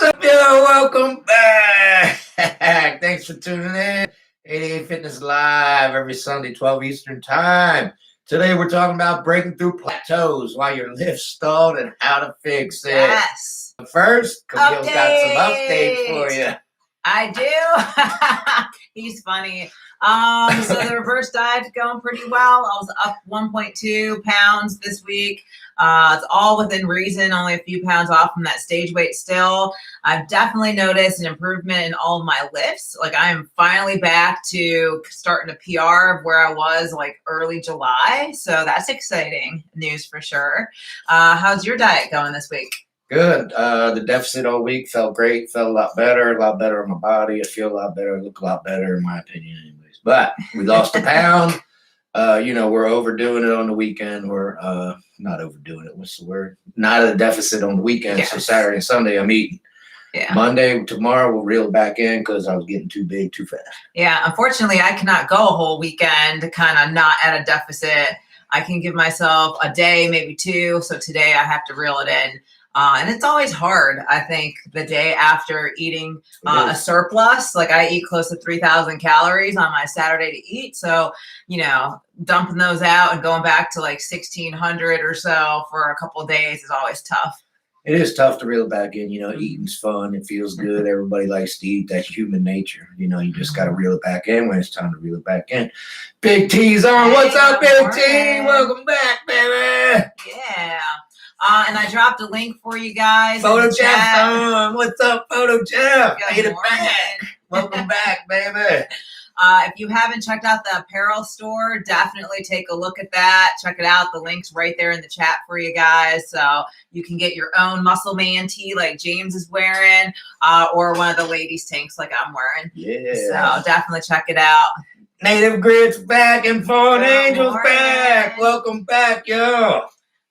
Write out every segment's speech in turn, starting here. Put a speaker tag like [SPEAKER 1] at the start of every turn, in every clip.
[SPEAKER 1] What's up, yo? Welcome back. Thanks for tuning in. 88 Fitness Live every Sunday, 12 Eastern Time. Today we're talking about breaking through plateaus while your lift's stalled and how to fix it.
[SPEAKER 2] Yes.
[SPEAKER 1] But first, Camille's got some updates for you.
[SPEAKER 2] I do. He's funny. So the reverse diet's going pretty well. I was up 1.2 pounds this week. It's all within reason, only a few pounds off from that stage weight still. I've definitely noticed an improvement in all of my lifts. Like I'm finally back to starting a PR of where I was like early July. So that's exciting news for sure. How's your diet going this week?
[SPEAKER 1] Good. The deficit all week felt great. Felt a lot better on my body. I feel a lot better. I look a lot better in my opinion anyways. But we lost a pound. We're overdoing it on the weekend. We're not overdoing it. What's the word? Not at a deficit on the weekend. Yes. So Saturday and Sunday I'm eating. Yeah. Monday, tomorrow we'll reel it back in because I was getting too big too fast. Yeah.
[SPEAKER 2] Unfortunately, I cannot go a whole weekend kind of not at a deficit. I can give myself a day, maybe two. So today I have to reel it in. And it's always hard, I think, the day after eating a surplus. Like I eat close to 3,000 calories on my Saturday to eat. So, dumping those out and going back to like 1,600 or so for a couple of days is always tough.
[SPEAKER 1] It is tough to reel back in. Eating's fun. It feels good. Everybody likes to eat. That's human nature. You just got to reel it back in when it's time to reel it back in. Big T's on. Hey, what's up, Big T? Welcome back, baby.
[SPEAKER 2] Yeah. And I dropped a link for you guys.
[SPEAKER 1] Photo Jeff on. What's up, Photo Jeff? Get it back. Welcome back, baby.
[SPEAKER 2] If you haven't checked out the apparel store, definitely take a look at that. Check it out. The link's right there in the chat for you guys. So you can get your own Muscle Man tee like James is wearing, or one of the ladies' tanks like I'm wearing.
[SPEAKER 1] Yeah.
[SPEAKER 2] So definitely check it out.
[SPEAKER 1] Native Grit's back and Fallen Angels back. Welcome back, yo.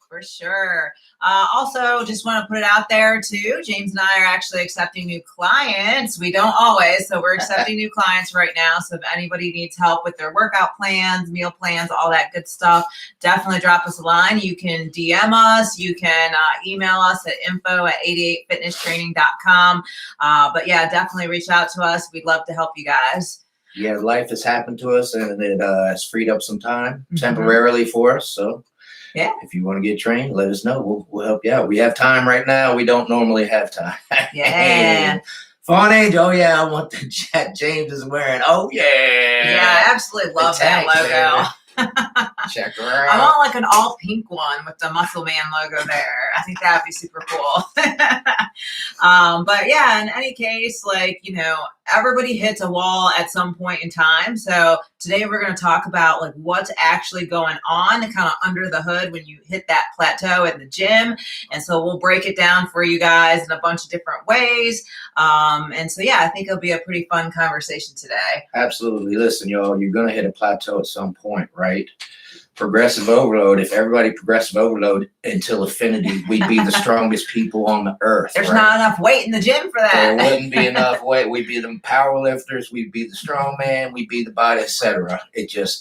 [SPEAKER 2] For sure. Also, just want to put it out there too. James and I are actually accepting new clients. We don't always, so we're accepting new clients right now. So if anybody needs help with their workout plans, meal plans, all that good stuff, definitely drop us a line. You can DM us. You can email us at info@88fitnesstraining.com. But yeah, definitely reach out to us. We'd love to help you guys.
[SPEAKER 1] Yeah, life has happened to us, and it has freed up some time temporarily for us. So.
[SPEAKER 2] Yeah.
[SPEAKER 1] If you want to get trained, let us know. We'll help you out. We have time right now. We don't normally have time.
[SPEAKER 2] Yeah.
[SPEAKER 1] Fawn Angel. Oh, yeah. I want the Jack James is wearing. Oh, yeah.
[SPEAKER 2] Yeah, I absolutely love that logo.
[SPEAKER 1] Check her out.
[SPEAKER 2] I want like an all pink one with the Muscle Man logo there. I think that'd be super cool. But yeah, in any case, everybody hits a wall at some point in time. So today we're going to talk about like what's actually going on kind of under the hood when you hit that plateau in the gym. And so we'll break it down for you guys in a bunch of different ways. And so, yeah, I think it'll be a pretty fun conversation today.
[SPEAKER 1] Absolutely. Listen, y'all, you're going to hit a plateau at some point, right? Progressive overload. If everybody progressive overload until infinity, we'd be the strongest people on the earth.
[SPEAKER 2] There's not enough weight in the gym for that.
[SPEAKER 1] There wouldn't be enough weight. We'd be the power lifters. We'd be the strong man. We'd be the body, etc.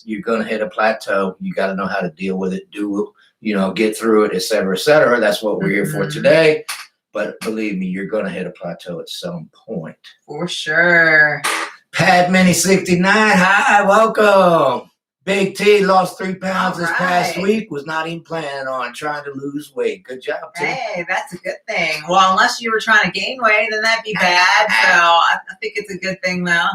[SPEAKER 1] You're going to hit a plateau. You got to know how to deal with it. Get through it, etc., etc. That's what we're here for today. But believe me, you're going to hit a plateau at some point.
[SPEAKER 2] For sure.
[SPEAKER 1] Pat Mini 69. Hi, welcome. Big T lost 3 pounds this past week. Was not even planning on trying to lose weight. Good job, T.
[SPEAKER 2] Hey, that's a good thing. Well, unless you were trying to gain weight, then that'd be bad. So I think it's a good thing, though.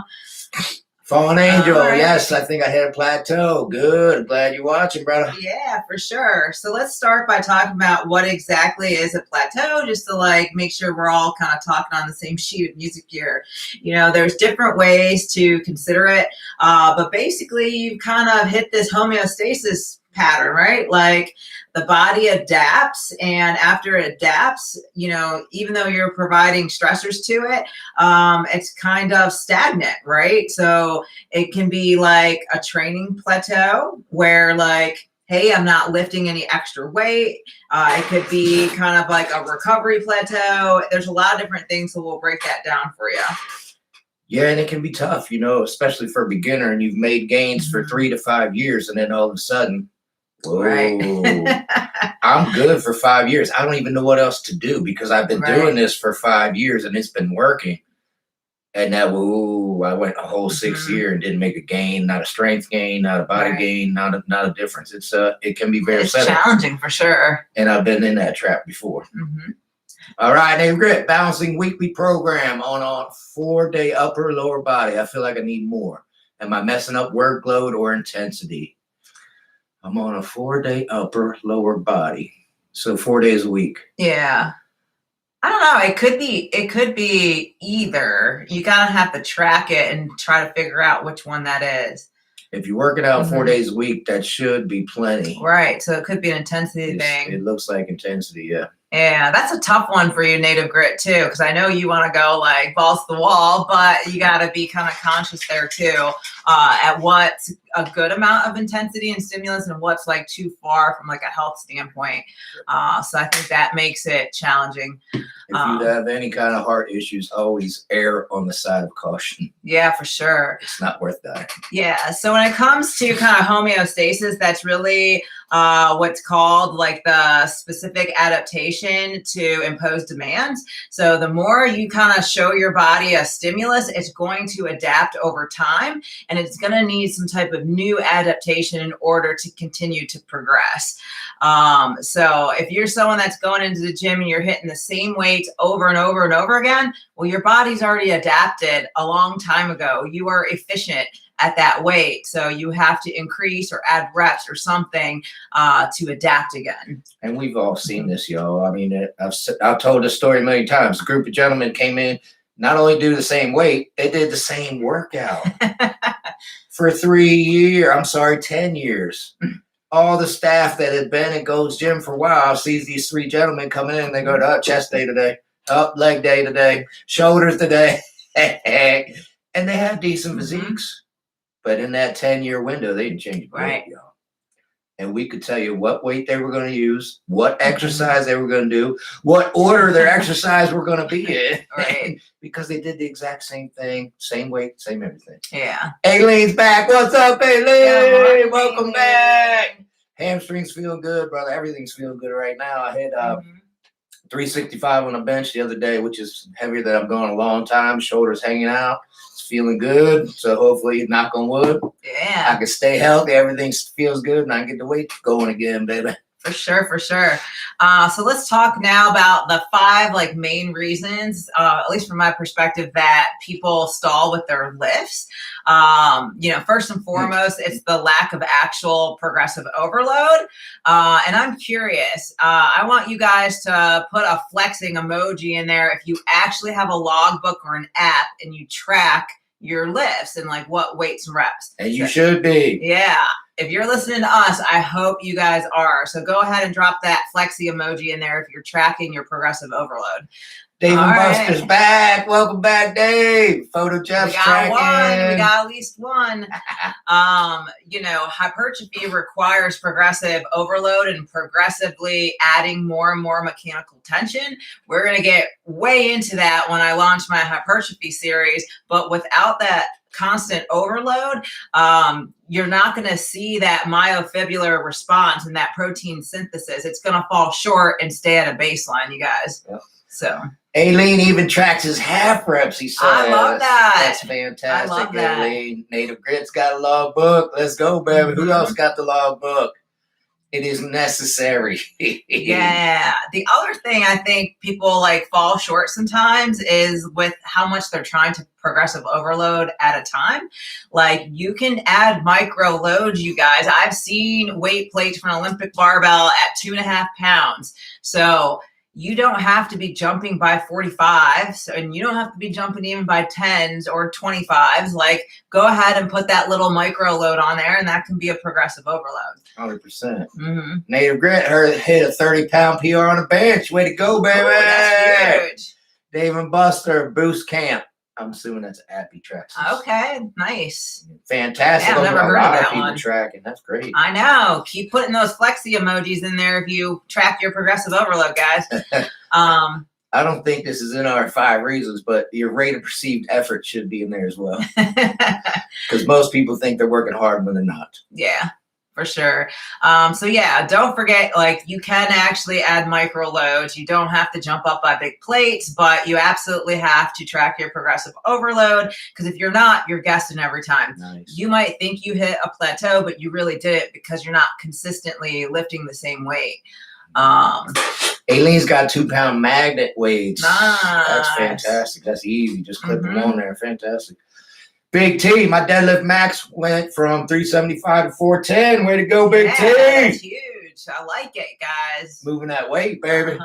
[SPEAKER 1] Fallen Angel, yes, I think I hit a plateau. Good. I'm glad you're watching, brother.
[SPEAKER 2] Yeah, for sure. So let's start by talking about what exactly is a plateau, just to make sure we're all kind of talking on the same sheet of music here. There's different ways to consider it, but basically you kind of hit this homeostasis pattern, right? Like the body adapts, and after it adapts, even though you're providing stressors to it, it's kind of stagnant, right? So it can be like a training plateau where hey, I'm not lifting any extra weight. It could be kind of like a recovery plateau. There's a lot of different things, so we'll break that down for you.
[SPEAKER 1] Yeah, and it can be tough, especially for a beginner, and you've made gains for 3 to 5 years, and then all of a sudden, Whoa.
[SPEAKER 2] Right.
[SPEAKER 1] I'm good for 5 years. I don't even know what else to do because I've been doing this for 5 years and it's been working. And now, I went a whole 6 year and didn't make a gain, not a strength gain, not a body gain, not a difference. It can be very upsetting.
[SPEAKER 2] Challenging for sure.
[SPEAKER 1] And I've been in that trap before. All right, Native Grit, balancing weekly program on a 4-day upper lower body. I feel like I need more. Am I messing up workload or intensity? I'm on a 4-day upper lower body. So 4 days a week.
[SPEAKER 2] Yeah. I don't know. It could be either. You gotta have to track it and try to figure out which one that is.
[SPEAKER 1] If you work it out 4 days a week, that should be plenty.
[SPEAKER 2] Right. So it could be an intensity thing.
[SPEAKER 1] It looks like intensity, yeah.
[SPEAKER 2] Yeah, that's a tough one for you, Native Grit, too, because I know you want to go like balls to the wall, but you got to be kind of conscious there, too, at what's a good amount of intensity and stimulus and what's like too far from like a health standpoint. So I think that makes it challenging.
[SPEAKER 1] If you have any kind of heart issues, always err on the side of caution.
[SPEAKER 2] Yeah, for sure.
[SPEAKER 1] It's not worth that.
[SPEAKER 2] Yeah. So when it comes to kind of homeostasis, that's really what's called like the specific adaptation to impose demands. So the more you kind of show your body a stimulus, it's going to adapt over time, and it's going to need some type of new adaptation in order to continue to progress. So if you're someone that's going into the gym and you're hitting the same weights over and over and over again, well, your body's already adapted a long time ago. You are efficient at that weight. So you have to increase or add reps or something to adapt again.
[SPEAKER 1] And we've all seen this, y'all. I mean, I've told this story many times. A group of gentlemen came in, not only do the same weight, they did the same workout for 10 years. All the staff that had been at Gold's Gym for a while sees these 3 gentlemen coming in. They go to chest day today, up leg day today, shoulders today. And they have decent physiques. But in that 10-year window, they didn't change a weight, y'all. And we could tell you what weight they were going to use, what exercise they were going to do, what order their exercise were going to be in.
[SPEAKER 2] Right.
[SPEAKER 1] Because they did the exact same thing, same weight, same everything.
[SPEAKER 2] Yeah.
[SPEAKER 1] Aileen's back. What's up, Aileen? Welcome back. Hamstrings feel good, brother. Everything's feeling good right now. I hit 365 on the bench the other day, which is heavier than I've gone in a long time. Shoulders hanging out. Feeling good, so hopefully, knock on wood, I can stay healthy. Everything feels good, and I get the weight going again, baby.
[SPEAKER 2] For sure, for sure. So let's talk now about the 5 like main reasons, at least from my perspective, that people stall with their lifts. First and foremost, it's the lack of actual progressive overload. And I'm curious. I want you guys to put a flexing emoji in there if you actually have a logbook or an app and you track your lifts and like what weights and reps.
[SPEAKER 1] And you should be.
[SPEAKER 2] Yeah. If you're listening to us, I hope you guys are. So go ahead and drop that flexi emoji in there if you're tracking your progressive overload.
[SPEAKER 1] Dave and Buster's back. Welcome back, Dave. Photo Jeff's tracking.
[SPEAKER 2] We got at least one. Hypertrophy requires progressive overload and progressively adding more and more mechanical tension. We're going to get way into that when I launch my hypertrophy series, but without that constant overload, you're not going to see that myofibrillar response and that protein synthesis. It's going to fall short and stay at a baseline, you guys.
[SPEAKER 1] Yep.
[SPEAKER 2] So
[SPEAKER 1] Aileen even tracks his half reps, he says.
[SPEAKER 2] I love that.
[SPEAKER 1] That's fantastic.
[SPEAKER 2] I love that.
[SPEAKER 1] Aileen. Native Grit's got a log book. Let's go, baby. Who else got the log book? It is necessary.
[SPEAKER 2] Yeah. The other thing I think people like fall short sometimes is with how much they're trying to progressive overload at a time. Like you can add micro loads, you guys. I've seen weight plates from an Olympic barbell at 2.5 pounds. So you don't have to be jumping by 45s, and you don't have to be jumping even by 10s or 25s. Like, go ahead and put that little micro load on there, and that can be a progressive overload.
[SPEAKER 1] 100%. Native Grit hit a 30-pound PR on the bench. Way to go, baby.
[SPEAKER 2] Ooh, that's huge.
[SPEAKER 1] Dave and Buster, Boost Camp. I'm assuming that's Appy tracks.
[SPEAKER 2] Okay, nice.
[SPEAKER 1] Fantastic.
[SPEAKER 2] Yeah, I've never heard of that
[SPEAKER 1] people
[SPEAKER 2] one.
[SPEAKER 1] Tracking. That's great.
[SPEAKER 2] I know. Keep putting those flexi emojis in there if you track your progressive overload, guys.
[SPEAKER 1] I don't think this is in our 5 reasons, but your rate of perceived effort should be in there as well. Because most people think they're working hard when they're not.
[SPEAKER 2] Yeah, For sure. So yeah, don't forget, like you can actually add micro loads. You don't have to jump up by big plates, but you absolutely have to track your progressive overload, because if you're not, you're guessing every time.
[SPEAKER 1] Nice.
[SPEAKER 2] You might think you hit a plateau, but you really didn't, because you're not consistently lifting the same weight.
[SPEAKER 1] Aileen's got 2 pound magnet weights.
[SPEAKER 2] Nice.
[SPEAKER 1] That's fantastic. That's easy. Just clip them on there. Fantastic. Big T, my deadlift max went from 375 to 410. Way to go, Big T.
[SPEAKER 2] That's huge. I like it, guys.
[SPEAKER 1] Moving that weight, baby.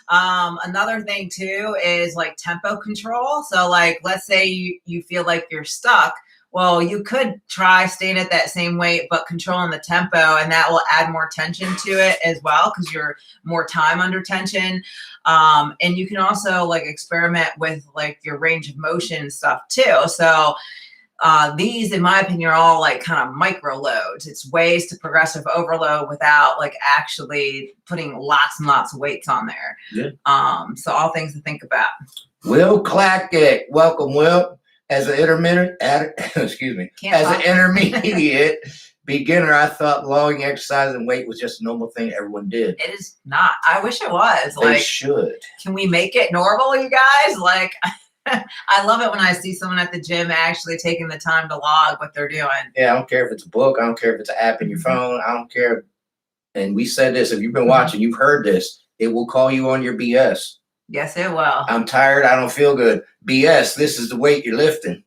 [SPEAKER 2] Another thing too is like tempo control. So like, let's say you feel like you're stuck. Well, you could try staying at that same weight, but controlling the tempo, and that will add more tension to it as well, because you're more time under tension. And you can also like experiment with like your range of motion stuff too. So these, in my opinion, are all like kind of micro loads. It's ways to progressive overload without like actually putting lots and lots of weights on there.
[SPEAKER 1] Yeah.
[SPEAKER 2] So all things to think about.
[SPEAKER 1] Will Clackett, welcome, Will. As an intermittent, intermediate beginner, I thought lowering exercise and weight was just a normal thing everyone did.
[SPEAKER 2] It is not. I wish it was.
[SPEAKER 1] They
[SPEAKER 2] like,
[SPEAKER 1] should.
[SPEAKER 2] Can we make it normal, you guys? Like, I love it when I see someone at the gym actually taking the time to log what they're doing.
[SPEAKER 1] Yeah, I don't care if it's a book. I don't care if it's an app in your phone. I don't care. And we said this. If you've been watching, you've heard this. It will call you on your BS.
[SPEAKER 2] Yes, it will.
[SPEAKER 1] I'm tired. I don't feel good. BS. This is the weight you're lifting.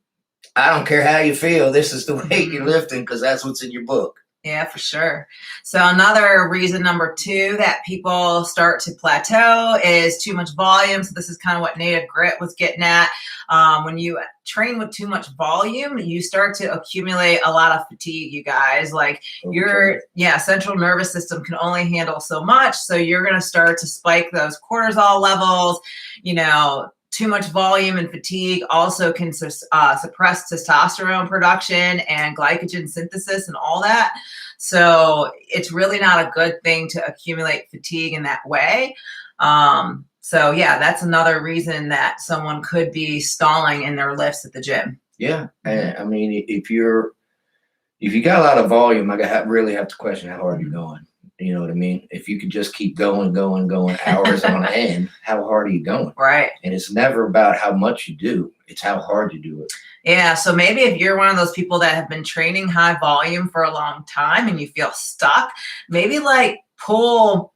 [SPEAKER 1] I don't care how you feel. This is the weight you're lifting, because that's what's in your book.
[SPEAKER 2] Yeah, for sure. So another reason, number 2, that people start to plateau is too much volume. So this is kind of what Native Grit was getting at. When you train with too much volume, you start to accumulate a lot of fatigue, you guys. Like your central nervous system can only handle so much. So you're going to start to spike those cortisol levels. You know, too much volume and fatigue also can suppress testosterone production and glycogen synthesis and all that. So it's really not a good thing to accumulate fatigue in that way. So yeah, that's another reason that someone could be stalling in their lifts at the gym.
[SPEAKER 1] Yeah. I mean, if you got a lot of volume, I really have to question how hard you're going. You know what I mean? If you could just keep going hours on end, how hard are you going?
[SPEAKER 2] Right.
[SPEAKER 1] And it's never about how much you do. It's how hard you do it.
[SPEAKER 2] Yeah. So maybe if you're one of those people that have been training high volume for a long time and you feel stuck, maybe like pull,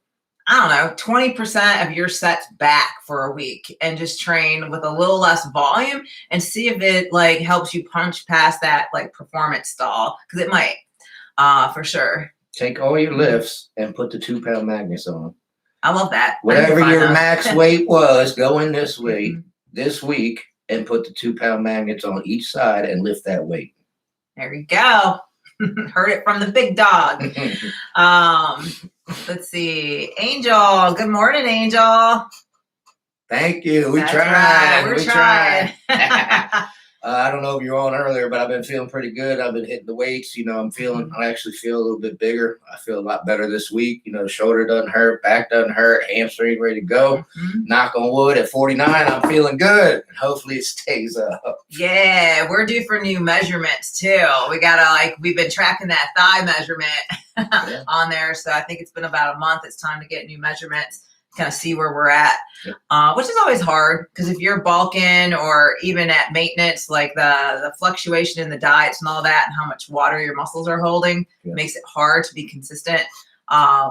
[SPEAKER 2] I don't know, 20% of your sets back for a week and just train with a little less volume and see if it like helps you punch past that like performance stall. Because it might, for sure.
[SPEAKER 1] Take all your lifts and put the 2 pound magnets on.
[SPEAKER 2] I love that.
[SPEAKER 1] Whatever your max weight was, go in this weight this week and put the 2 pound magnets on each side and lift that weight.
[SPEAKER 2] There you go. Heard it from the big dog. Let's see. Angel. Good morning, Angel.
[SPEAKER 1] Thank you. We tried. Right. We tried. I don't know if you were on earlier, but I've been feeling pretty good. I've been hitting the weights. You know, I actually feel a little bit bigger. I feel a lot better this week. You know, shoulder doesn't hurt, back doesn't hurt, hamstring ready to go. Knock on wood, at 49, I'm feeling good. And hopefully it stays up.
[SPEAKER 2] Yeah, we're due for new measurements too. We've been tracking that thigh measurement on there. So I think it's been about a month. It's time to get new measurements. Kind of see where we're at, which is always hard, because if you're bulking or even at maintenance, like the fluctuation in the diets and all that and how much water your muscles are holding makes it hard to be consistent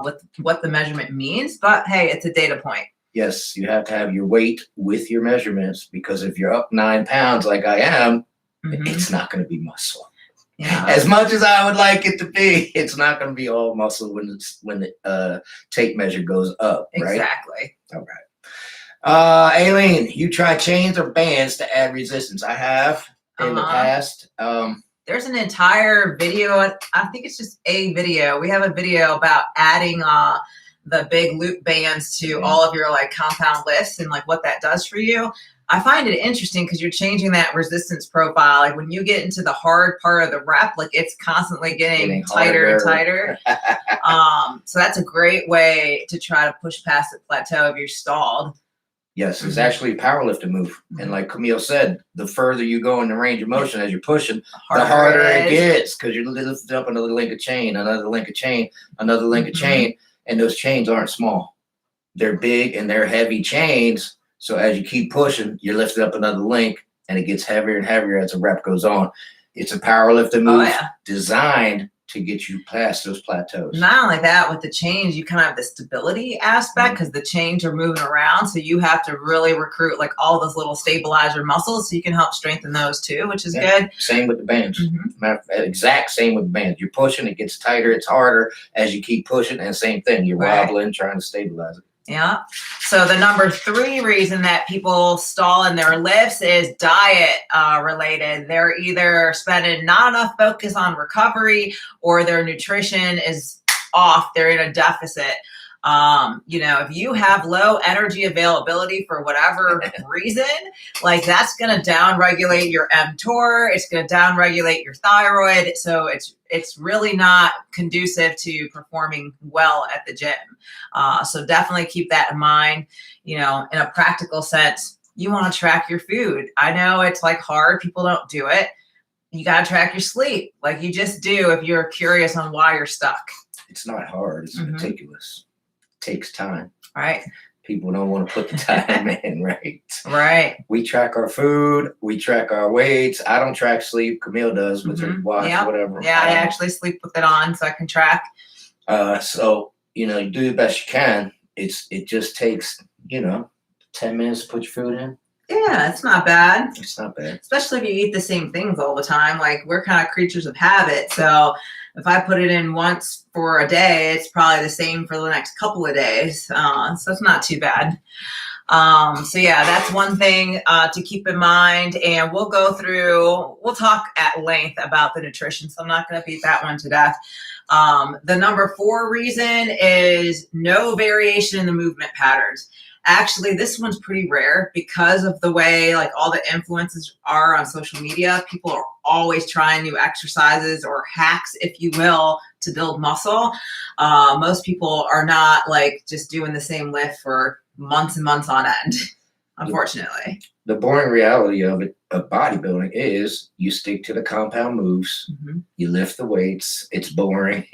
[SPEAKER 2] with what the measurement means. But hey, it's a data point.
[SPEAKER 1] Yes, you have to have your weight with your measurements, because if you're up 9 pounds like I am, it's not going to be muscle. Yeah. As much as I would like it to be, it's not going to be all muscle when the tape measure goes up, right?
[SPEAKER 2] Exactly.
[SPEAKER 1] All right. Aileen, you try chains or bands to add resistance? I have in the past.
[SPEAKER 2] There's an entire video. I think it's just a video. We have a video about adding the big loop bands to all of your like compound lifts and like what that does for you. I find it interesting because you're changing that resistance profile. Like when you get into the hard part of the rep, like it's constantly getting tighter and tighter. So that's a great way to try to push past the plateau if you're stalled.
[SPEAKER 1] Yes, it's actually a powerlifting move. And like Camille said, the further you go in the range of motion as you're pushing, the harder it gets, because you're lifting up another link of chain, another link of chain, another link of chain. And those chains aren't small. They're big and they're heavy chains. So as you keep pushing, you're lifting up another link and it gets heavier and heavier as the rep goes on. It's a powerlifting move designed to get you past those plateaus.
[SPEAKER 2] Not only that, with the chains, you kind of have the stability aspect because the chains are moving around. So you have to really recruit like all those little stabilizer muscles so you can help strengthen those too, which is good.
[SPEAKER 1] Same with the bands. Exact same with the bands. You're pushing, it gets tighter, it's harder as you keep pushing, and same thing. You're wobbling, trying to stabilize it.
[SPEAKER 2] Yeah. So the number 3 reason that people stall in their lifts is diet related. They're either spending not enough focus on recovery or their nutrition is off. They're in a deficit. If you have low energy availability for whatever reason, like that's going to downregulate your mTOR. It's going to downregulate your thyroid. So it's really not conducive to performing well at the gym. So definitely keep that in mind. In a practical sense, you want to track your food. I know it's like hard. People don't do it. You got to track your sleep like you just do if you're curious on why you're stuck.
[SPEAKER 1] It's not hard. It's meticulous. Takes time.
[SPEAKER 2] Right.
[SPEAKER 1] People don't want to put the time in, right?
[SPEAKER 2] Right.
[SPEAKER 1] We track our food. We track our weights. I don't track sleep. Camille does with her watch, whatever.
[SPEAKER 2] Yeah, I actually sleep with it on so I can track.
[SPEAKER 1] So, you do the best you can. It just takes, 10 minutes to put your food in.
[SPEAKER 2] Yeah, it's not bad.
[SPEAKER 1] It's not bad.
[SPEAKER 2] Especially if you eat the same things all the time. Like we're kind of creatures of habit. So if I put it in once for a day, it's probably the same for the next couple of days. So it's not too bad. So yeah, that's one thing to keep in mind. And we'll talk at length about the nutrition. So I'm not going to beat that one to death. The number 4 reason is no variation in the movement patterns. Actually, this one's pretty rare because of the way like all the influences are on social media. People are always trying new exercises or hacks, if you will, to build muscle. Most people are not like just doing the same lift for months and months on end, unfortunately.
[SPEAKER 1] The boring reality of bodybuilding is you stick to the compound moves. You lift the weights. It's boring.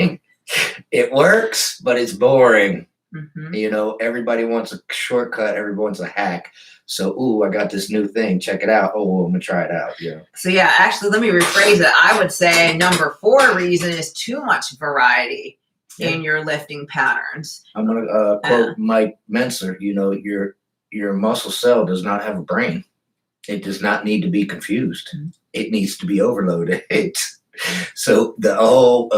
[SPEAKER 1] It works, but it's boring. Everybody wants a shortcut. Everybody wants a hack. So, I got this new thing. Check it out. Oh, I'm going to try it out. Yeah. So,
[SPEAKER 2] yeah, actually, let me rephrase it. I would say number 4 reason is too much variety in your lifting patterns.
[SPEAKER 1] I'm going to quote Mike Menser. Your muscle cell does not have a brain. It does not need to be confused. It needs to be overloaded. So the whole,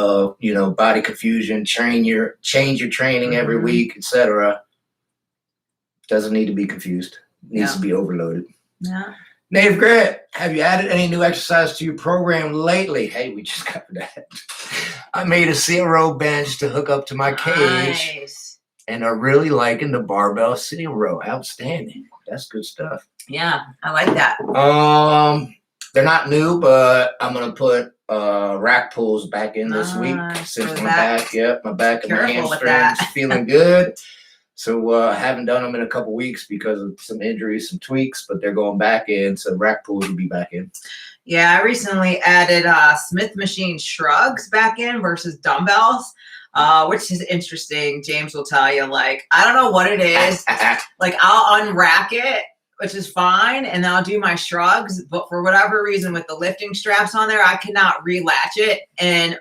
[SPEAKER 1] body confusion, change your training every week, etc. Doesn't need to be confused. It needs to be overloaded.
[SPEAKER 2] Yeah.
[SPEAKER 1] Native Grit, have you added any new exercise to your program lately? Hey, we just got that. I made a 0 bench to hook up to my cage, and I'm really liking the barbell 0. Outstanding. That's good stuff.
[SPEAKER 2] Yeah, I like that.
[SPEAKER 1] They're not new, but I'm gonna put rack pulls back in this week since my back. Yep, my back and my hamstrings feeling good. So I haven't done them in a couple weeks because of some injuries, some tweaks, but they're going back in. So rack pulls will be back in.
[SPEAKER 2] Yeah, I recently added Smith machine shrugs back in versus dumbbells, which is interesting. James will tell you, like, I don't know what it is. Like, I'll unrack it, which is fine, and I'll do my shrugs. But for whatever reason, with the lifting straps on there, I cannot relatch it, and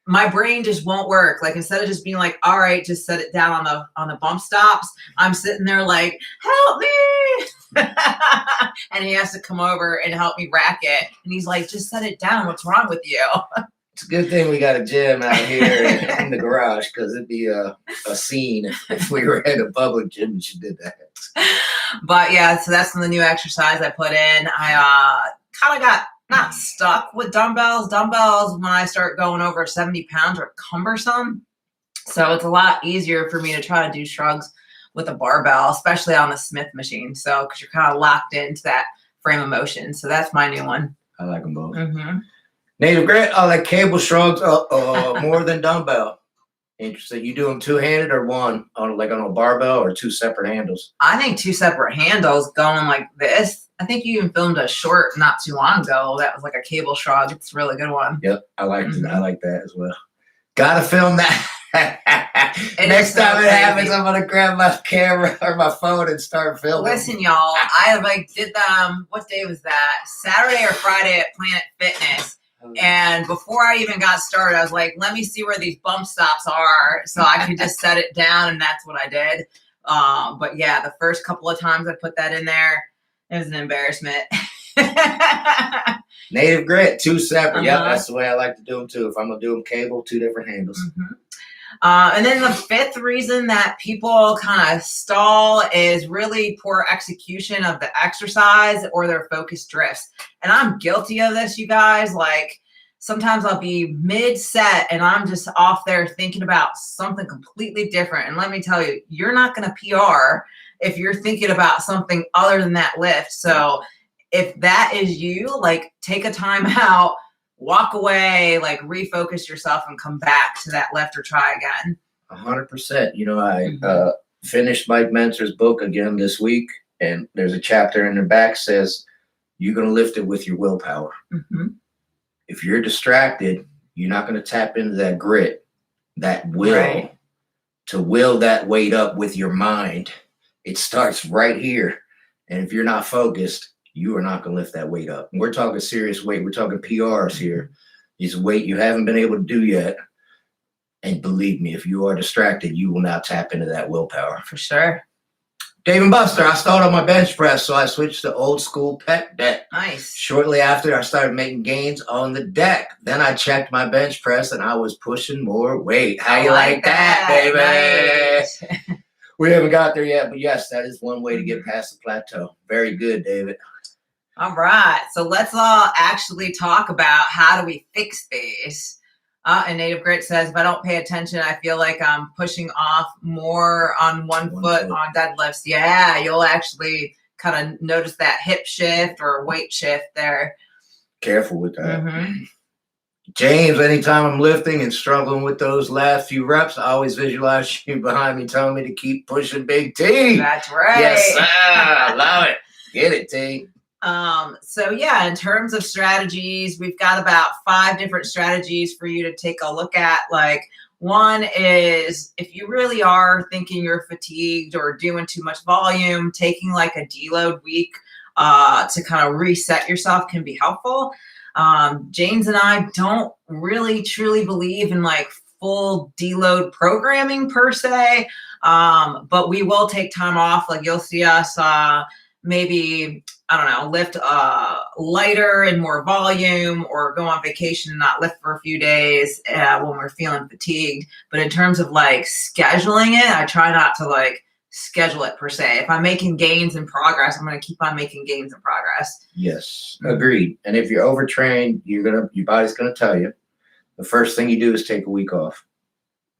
[SPEAKER 2] my brain just won't work. Like, instead of just being like, all right, just set it down on the bump stops, I'm sitting there like, help me. And he has to come over and help me rack it. And he's like, just set it down. What's wrong with you?
[SPEAKER 1] It's a good thing we got a gym out here in the garage, because it'd be a scene if we were in a public gym and she did that.
[SPEAKER 2] But yeah, so that's the new exercise I put in. I kind of got not stuck with dumbbells. Dumbbells, when I start going over 70 pounds, are cumbersome. So it's a lot easier for me to try to do shrugs with a barbell, especially on the Smith machine. So, because you're kind of locked into that frame of motion. So that's my new one.
[SPEAKER 1] I like them both. Native Grit, I like cable shrugs more than dumbbell. Interesting. You do them two-handed or one on on a barbell or two separate handles?
[SPEAKER 2] I think two separate handles going like this. I think you even filmed a short not too long ago that was like a cable shrug. It's a really good one.
[SPEAKER 1] Yep, I like I like that as well. Gotta film that. Next
[SPEAKER 2] so
[SPEAKER 1] time it
[SPEAKER 2] crazy.
[SPEAKER 1] happens, I'm gonna grab my camera or my phone and start filming.
[SPEAKER 2] Listen, y'all, I like did what day was that? Saturday or Friday at Planet Fitness. And before I even got started, I was like, let me see where these bump stops are so I can just set it down. And that's what I did. But yeah, the first couple of times I put that in there, it was an embarrassment.
[SPEAKER 1] Native grit, two separate. Yep, that's the way I like to do them too. If I'm going to do them cable, two different handles.
[SPEAKER 2] And then the fifth reason that people kind of stall is really poor execution of the exercise or their focus drifts. And I'm guilty of this, you guys. Like sometimes I'll be mid-set and I'm just off there thinking about something completely different. And let me tell you, you're not going to PR if you're thinking about something other than that lift. So if that is you, like take a time out, walk away, like refocus yourself and come back to that lift or try again.
[SPEAKER 1] 100%. You know, I finished Mike Mentor's book again this week, and there's a chapter in the back says you're going to lift it with your willpower. If you're distracted, you're not going to tap into that grit, that will, to will that weight up with your mind. It starts right here. And if you're not focused, you are not going to lift that weight up. We're talking serious weight. We're talking PRs here. It's weight you haven't been able to do yet. And believe me, if you are distracted, you will not tap into that willpower.
[SPEAKER 2] For sure.
[SPEAKER 1] Dave and Buster, I started on my bench press, so I switched to old school pec deck.
[SPEAKER 2] Nice.
[SPEAKER 1] Shortly after, I started making gains on the deck. Then I checked my bench press, and I was pushing more weight. How you like that, baby?
[SPEAKER 2] Nice.
[SPEAKER 1] We haven't got there yet, but yes, that is one way to get past the plateau. Very good, David.
[SPEAKER 2] All right, so let's all actually talk about how do we fix these. And Native Grit says, if I don't pay attention, I feel like I'm pushing off more on one foot on deadlifts. Yeah, you'll actually kind of notice that hip shift or weight shift there.
[SPEAKER 1] Careful with that. James, anytime I'm lifting and struggling with those last few reps, I always visualize you behind me telling me to keep pushing Big T.
[SPEAKER 2] That's right.
[SPEAKER 1] Yes, sir. I love it. Get it, T.
[SPEAKER 2] So yeah, in terms of strategies, we've got about 5 different strategies for you to take a look at. Like one is if you really are thinking you're fatigued or doing too much volume, taking like a deload week to kind of reset yourself can be helpful. James and I don't really truly believe in like full deload programming per se, but we will take time off. Like you'll see us maybe, I don't know, lift lighter and more volume, or go on vacation and not lift for a few days when we're feeling fatigued. But in terms of like scheduling it, I try not to like schedule it per se. If I'm making gains in progress, I'm going to keep on making gains in progress.
[SPEAKER 1] Yes, agreed. And if you're overtrained, your body's going to tell you. The first thing you do is take a week off.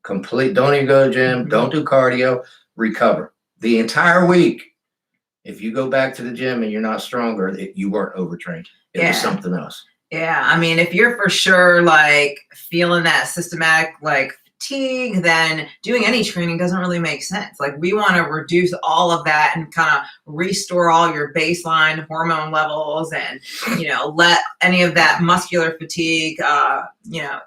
[SPEAKER 1] Don't even go to the gym. Don't do cardio. Recover the entire week. If you go back to the gym and you're not stronger, you weren't overtrained. It was something else.
[SPEAKER 2] Yeah. I mean, if you're for sure like feeling that systematic like fatigue, then doing any training doesn't really make sense. Like we want to reduce all of that and kind of restore all your baseline hormone levels and, you know, let any of that muscular fatigue,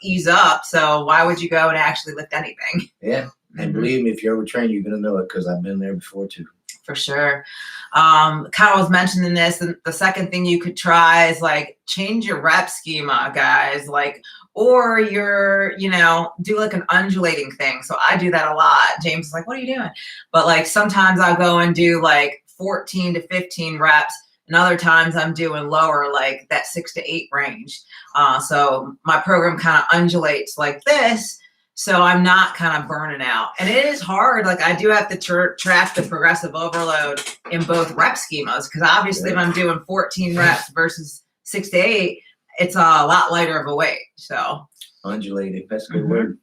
[SPEAKER 2] ease up. So why would you go and actually lift anything?
[SPEAKER 1] Yeah. And believe me, if you're overtrained, you're going to know it because I've been there before too.
[SPEAKER 2] For sure. Kind of was mentioning this, and the second thing you could try is like change your rep schema, guys. Like, or do like an undulating thing. So I do that a lot. James is like, what are you doing? But like sometimes I'll go and do like 14 to 15 reps, and other times I'm doing lower, like that 6 to 8 range. So my program kind of undulates like this. So I'm not kind of burning out. And it is hard. Like I do have to track the progressive overload in both rep schemas, because obviously if I'm doing 14 reps versus 6 to 8, it's a lot lighter of a weight. So
[SPEAKER 1] undulating, that's a good word.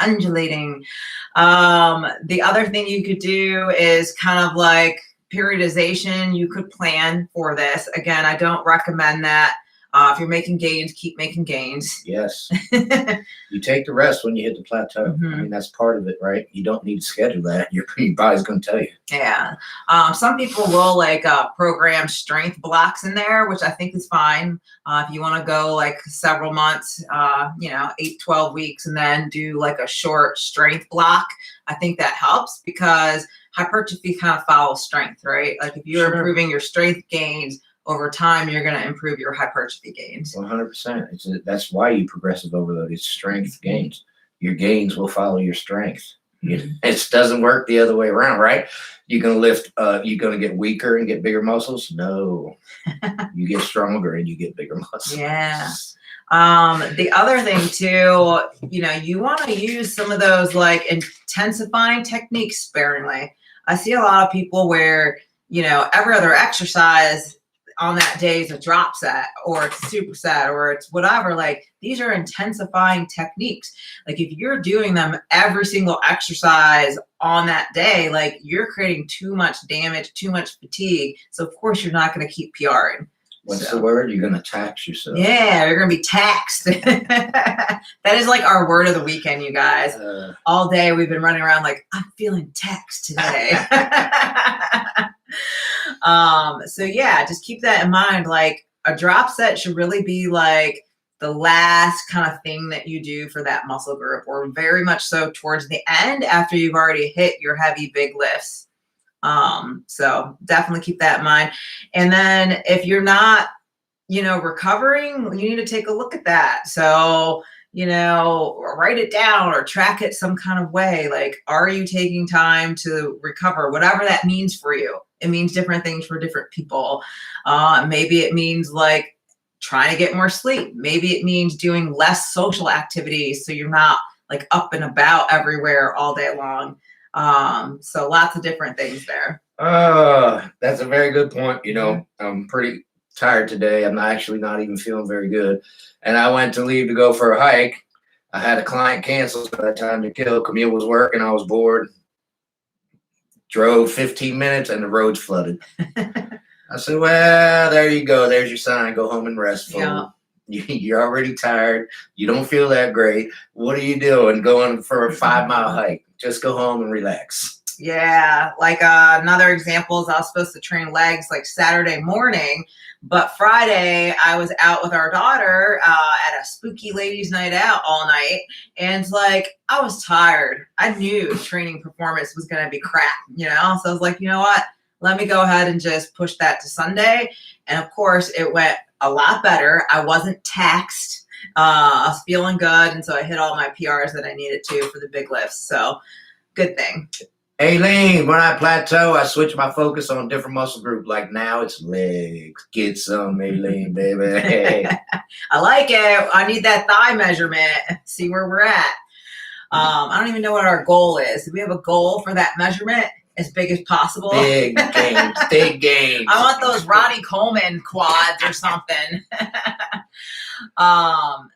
[SPEAKER 2] Undulating. The other thing you could do is kind of like periodization. You could plan for this. Again, I don't recommend that If you're making gains, keep making gains.
[SPEAKER 1] Yes. You take the rest when you hit the plateau. I mean, that's part of it, right? You don't need to schedule that. Your body's going to tell you.
[SPEAKER 2] Yeah. Some people will like program strength blocks in there, which I think is fine. If you want to go like several months, 8, 12 weeks, and then do like a short strength block, I think that helps because hypertrophy kind of follows strength, right? Like if you're improving your strength gains over time, you're going to improve your hypertrophy gains.
[SPEAKER 1] 100%. That's why you progressive overload. It's strength gains. Your gains will follow your strength. It doesn't work the other way around, right? You're going to lift, you're going to get weaker and get bigger muscles? No. You get stronger and you get bigger muscles.
[SPEAKER 2] Yeah. The other thing too, you want to use some of those like intensifying techniques sparingly. I see a lot of people where, every other exercise on that day is a drop set or it's a superset or it's whatever. Like these are intensifying techniques. Like if you're doing them every single exercise on that day, like you're creating too much damage, too much fatigue. So of course you're not going to keep PRing.
[SPEAKER 1] What's the word? You're going to tax yourself.
[SPEAKER 2] Yeah, you're going to be taxed. That is like our word of the weekend, you guys. All day we've been running around like, I'm feeling taxed today. So yeah, just keep that in mind. Like a drop set should really be like the last kind of thing that you do for that muscle group, or very much so towards the end after you've already hit your heavy, big lifts. So definitely keep that in mind. And then if you're not, recovering, you need to take a look at that. So, write it down or track it some kind of way. Like, are you taking time to recover? Whatever that means for you. It means different things for different people. Maybe it means like trying to get more sleep. Maybe it means doing less social activities so you're not like up and about everywhere all day long. So lots of different things there.
[SPEAKER 1] That's a very good point. I'm pretty tired today. I'm actually not even feeling very good. And I went to leave to go for a hike. I had a client cancel, so I had time to kill. Camille was working. I was bored. Drove 15 minutes and the roads flooded. I said, well, there you go. There's your sign. Go home and rest. Yeah. You're already tired. You don't feel that great. What are you doing going for a 5-mile hike? Just go home and relax.
[SPEAKER 2] Yeah. Like another example is I was supposed to train legs like Saturday morning, but Friday I was out with our daughter at a spooky ladies night out all night. And like, I was tired. I knew training performance was going to be crap, So I was like, you know what? Let me go ahead and just push that to Sunday. And of course it went a lot better. I wasn't taxed. I was feeling good. And so I hit all my PRs that I needed to for the big lifts. So good thing.
[SPEAKER 1] Aileen, when I plateau, I switch my focus on different muscle group. Like now it's legs. Get some, Aileen, baby.
[SPEAKER 2] I like it. I need that thigh measurement. See where we're at. I don't even know what our goal is. Do we have a goal for that measurement? As big as possible.
[SPEAKER 1] Big games. Big games.
[SPEAKER 2] I want those Ronnie Coleman quads or something.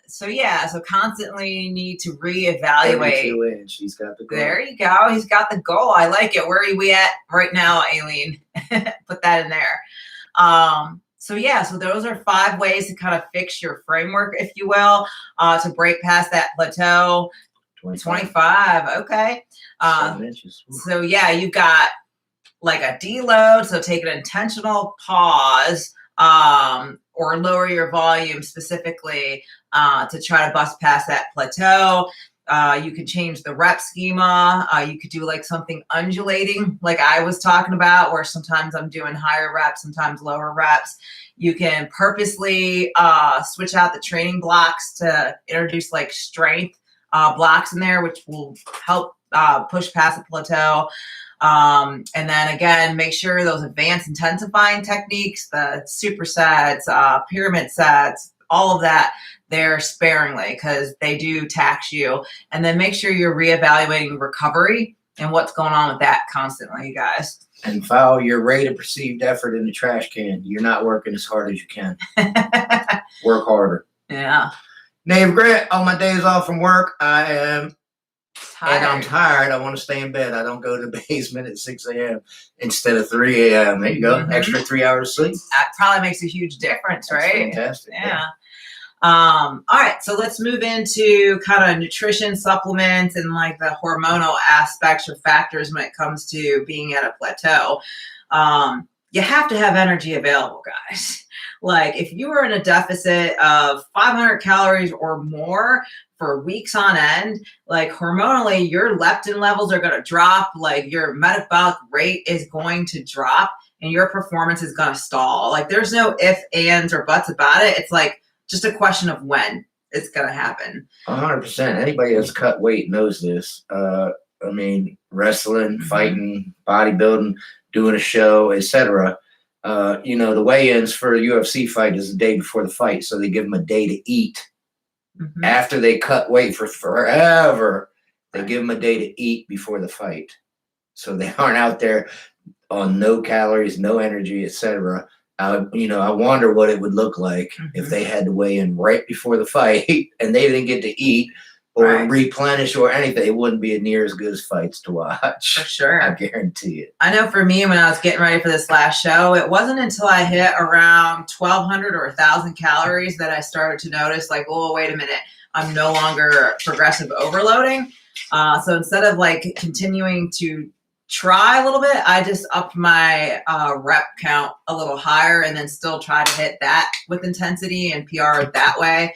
[SPEAKER 2] So constantly need to reevaluate.
[SPEAKER 1] She's got the goal.
[SPEAKER 2] There you go. He's got the goal. I like it. Where are we at right now, Aileen? Put that in there. So those are 5 ways to kind of fix your framework, if you will, to break past that plateau. 25. Okay. So yeah, you've got like a deload. So take an intentional pause, or lower your volume specifically, to try to bust past that plateau. You can change the rep schema. You could do like something undulating, like I was talking about, where sometimes I'm doing higher reps, sometimes lower reps. You can purposely, switch out the training blocks to introduce like strength blocks in there, which will help push past the plateau. And then again, make sure those advanced intensifying techniques, the supersets, pyramid sets, all of that, they're sparingly because they do tax you. And then make sure you're reevaluating recovery and what's going on with that constantly, you guys.
[SPEAKER 1] And file your rate of perceived effort in the trash can. You're not working as hard as you can. Work harder.
[SPEAKER 2] Yeah.
[SPEAKER 1] Nave Grant, on my days off from work, I am
[SPEAKER 2] tired.
[SPEAKER 1] And I'm tired. I want to stay in bed. I don't go to the basement at 6 a.m. instead of 3 a.m. There you go. Extra 3 hours sleep.
[SPEAKER 2] That probably makes a huge difference,
[SPEAKER 1] That's
[SPEAKER 2] right?
[SPEAKER 1] fantastic.
[SPEAKER 2] Yeah. All right, so let's move into kind of nutrition supplements and like the hormonal aspects or factors when it comes to being at a plateau. You have to have energy available, guys. Like if you are in a deficit of 500 calories or more for weeks on end, like hormonally, your leptin levels are going to drop, like your metabolic rate is going to drop, and your performance is going to stall. Like there's no ifs, ands, or buts about it. It's like just a question of when it's going to happen.
[SPEAKER 1] 100%. Anybody that's cut weight knows this. I mean, wrestling, fighting, bodybuilding, doing a show, etc. The weigh-ins for a UFC fight is the day before the fight, so they give them a day to eat. After they cut weight for forever, they give them a day to eat before the fight, so they aren't out there on no calories, no energy, etc. I wonder what it would look like if they had to weigh in right before the fight and they didn't get to eat or replenish or anything. It wouldn't be near as good as fights to watch.
[SPEAKER 2] For sure.
[SPEAKER 1] I guarantee it.
[SPEAKER 2] I know for me, when I was getting ready for this last show, it wasn't until I hit around 1,200 or 1,000 calories that I started to notice, like, oh, wait a minute, I'm no longer progressive overloading. So instead of like continuing to try a little bit, I just upped my rep count a little higher and then still try to hit that with intensity and PR that way,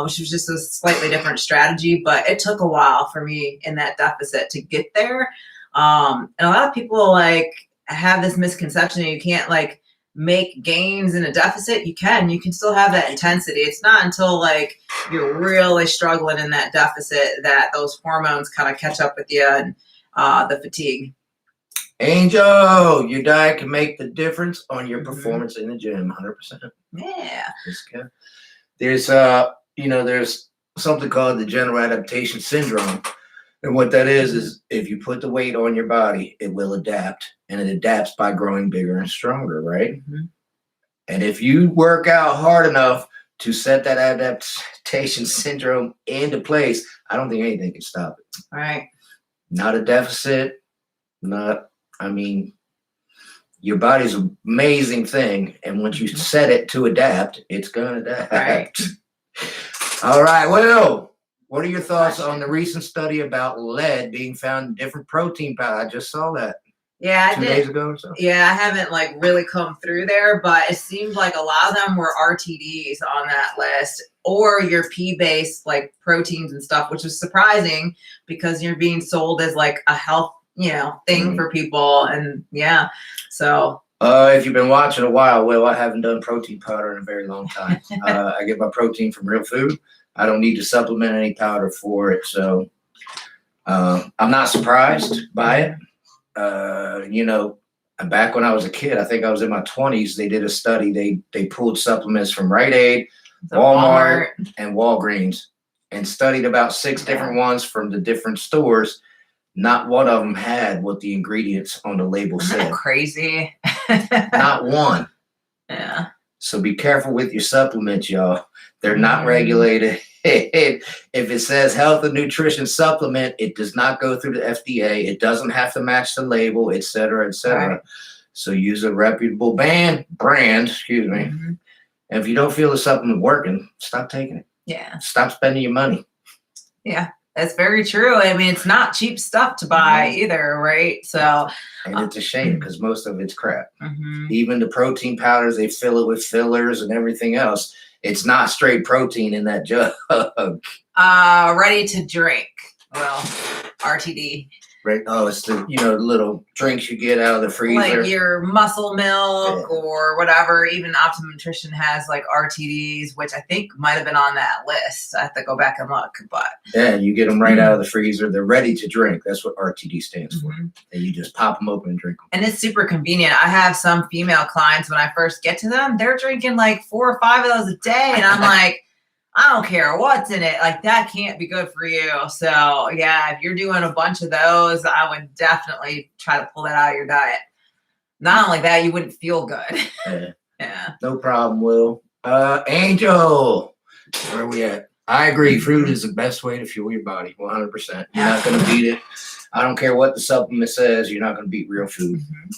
[SPEAKER 2] which was just a slightly different strategy. But it took a while for me in that deficit to get there. And a lot of people like have this misconception that you can't like make gains in a deficit. You can still have that intensity. It's not until like you're really struggling in that deficit that those hormones kind of catch up with you and the fatigue.
[SPEAKER 1] Angel, your diet can make the difference on your performance in the gym. 100%.
[SPEAKER 2] Yeah.
[SPEAKER 1] There's there's something called the general adaptation syndrome. And what that is if you put the weight on your body, it will adapt, and it adapts by growing bigger and stronger, right? And if you work out hard enough to set that adaptation syndrome into place, I don't think anything can stop it.
[SPEAKER 2] Right.
[SPEAKER 1] Not a deficit, your body's an amazing thing. And once you set it to adapt, it's going to adapt.
[SPEAKER 2] Right.
[SPEAKER 1] All right. Well, what are your thoughts on the recent study about lead being found in different protein powder? I just saw that.
[SPEAKER 2] Yeah,
[SPEAKER 1] 2 days ago or so.
[SPEAKER 2] Yeah, I haven't like really come through there, but it seemed like a lot of them were RTDs on that list, or your pea-based like proteins and stuff, which was surprising because you're being sold as like a health, thing for people. And so.
[SPEAKER 1] If you've been watching a while, well, I haven't done protein powder in a very long time. I get my protein from real food. I don't need to supplement any powder for it. So I'm not surprised by it. Back when I was a kid, I think I was in my 20s, they did a study. They pulled supplements from Rite Aid, Walmart, and Walgreens and studied about 6 different ones from the different stores. Not one of them had what the ingredients on the label said.
[SPEAKER 2] Crazy.
[SPEAKER 1] Not one.
[SPEAKER 2] Yeah.
[SPEAKER 1] So be careful with your supplements, y'all. They're not regulated. If it says health and nutrition supplement, it does not go through the FDA. It doesn't have to match the label, et cetera, et cetera. Right. So use a reputable brand, And if you don't feel the supplement working, stop taking it.
[SPEAKER 2] Yeah.
[SPEAKER 1] Stop spending your money.
[SPEAKER 2] Yeah. That's very true. I mean, it's not cheap stuff to buy either, right? So,
[SPEAKER 1] and it's a shame because most of it's crap. Even the protein powders, they fill it with fillers and everything else. It's not straight protein in that jug.
[SPEAKER 2] Ready to drink. Well, RTD.
[SPEAKER 1] Right. Oh, it's the little drinks you get out of the freezer.
[SPEAKER 2] Like your muscle milk or whatever. Even Optimum Nutrition has like RTDs, which I think might have been on that list. I have to go back and look, but
[SPEAKER 1] you get them right out of the freezer. They're ready to drink. That's what RTD stands for. And you just pop them open and drink them.
[SPEAKER 2] And it's super convenient. I have some female clients when I first get to them, they're drinking like 4 or 5 of those a day, and I'm like, I don't care what's in it. Like that can't be good for you. So if you're doing a bunch of those, I would definitely try to pull that out of your diet. Not only that, you wouldn't feel good.
[SPEAKER 1] Yeah. No problem, Will. Angel, where are we at? I agree. Fruit is the best way to fuel your body. 100%. You're not going to beat it. I don't care what the supplement says. You're not going to beat real food.
[SPEAKER 2] Mm-hmm.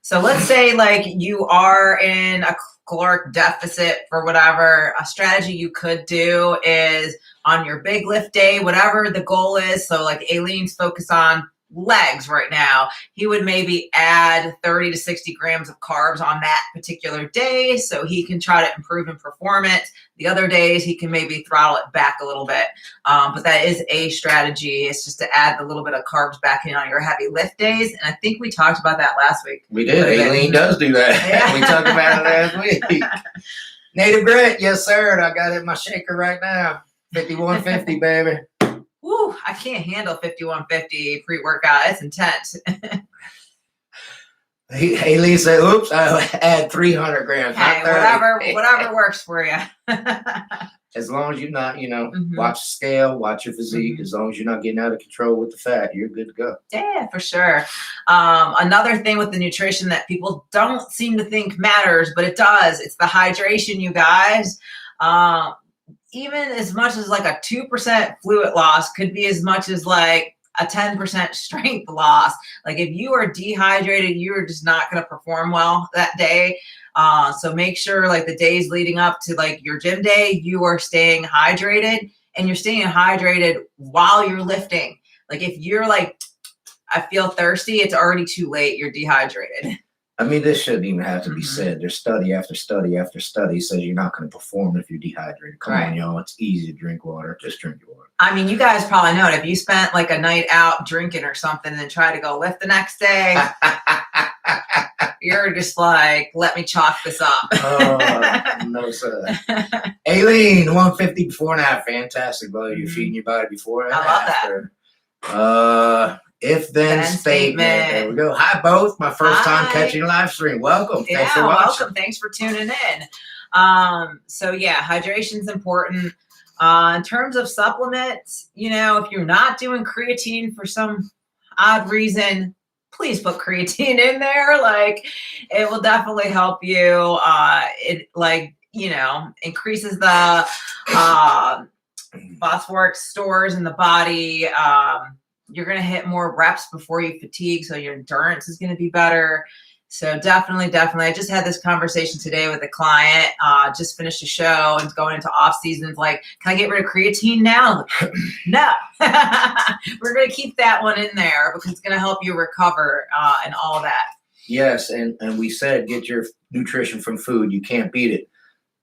[SPEAKER 2] So let's say like you are in a caloric deficit for whatever. A strategy you could do is on your big lift day, whatever the goal is. So like Aileen's focus on legs right now, he would maybe add 30 to 60 grams of carbs on that particular day so he can try to improve in performance. The other days he can maybe throttle it back a little bit, but that is a strategy. It's just to add a little bit of carbs back in on your heavy lift days, and I think we talked about that last week.
[SPEAKER 1] We did. Aileen does do that.
[SPEAKER 2] Yeah.
[SPEAKER 1] We talked about it last week. Native Grit, yes sir, and I got it in my shaker right now. 5150, baby.
[SPEAKER 2] Woo, I can't handle 5150 pre-workout. It's intense.
[SPEAKER 1] Aileen said, oops, I'll add 300 grams.
[SPEAKER 2] Hey, whatever works for you.
[SPEAKER 1] As long as you're not, watch the scale, watch your physique. As long as you're not getting out of control with the fat, you're good to go.
[SPEAKER 2] Yeah, for sure. Another thing with the nutrition that people don't seem to think matters, but it does. It's the hydration, you guys. Even as much as like a 2% fluid loss could be as much as like a 10% strength loss. Like if you are dehydrated, you're just not going to perform well that day. So make sure like the days leading up to like your gym day, you are staying hydrated, and you're staying hydrated while you're lifting. Like if you're like, I feel thirsty, it's already too late. You're dehydrated.
[SPEAKER 1] I mean, this shouldn't even have to be said. There's study after study after study says you're not going to perform if you're dehydrated. Come on, y'all. It's easy to drink water. Just drink your water.
[SPEAKER 2] I mean, you guys probably know it. If you spent like a night out drinking or something and then try to go lift the next day, you're just like, let me chalk this up.
[SPEAKER 1] Oh, no, sir. Aileen, 150 before and after. Fantastic, buddy. You're feeding your body before and after. I love that. If-then statement. There we go. Hi, both. My first time catching a live stream. Welcome. Thanks for watching.
[SPEAKER 2] Welcome. Thanks for tuning in. So, yeah, hydration's important. In terms of supplements, if you're not doing creatine for some odd reason, please put creatine in there. Like, it will definitely help you. It, increases the phosphoric stores in the body. You're going to hit more reps before you fatigue, so your endurance is going to be better. So definitely. I just had this conversation today with a client, just finished a show and going into off seasons. Like, can I get rid of creatine now? No, we're going to keep that one in there because it's going to help you recover and all that. Yes,
[SPEAKER 1] and we said get your nutrition from food. You can't beat it.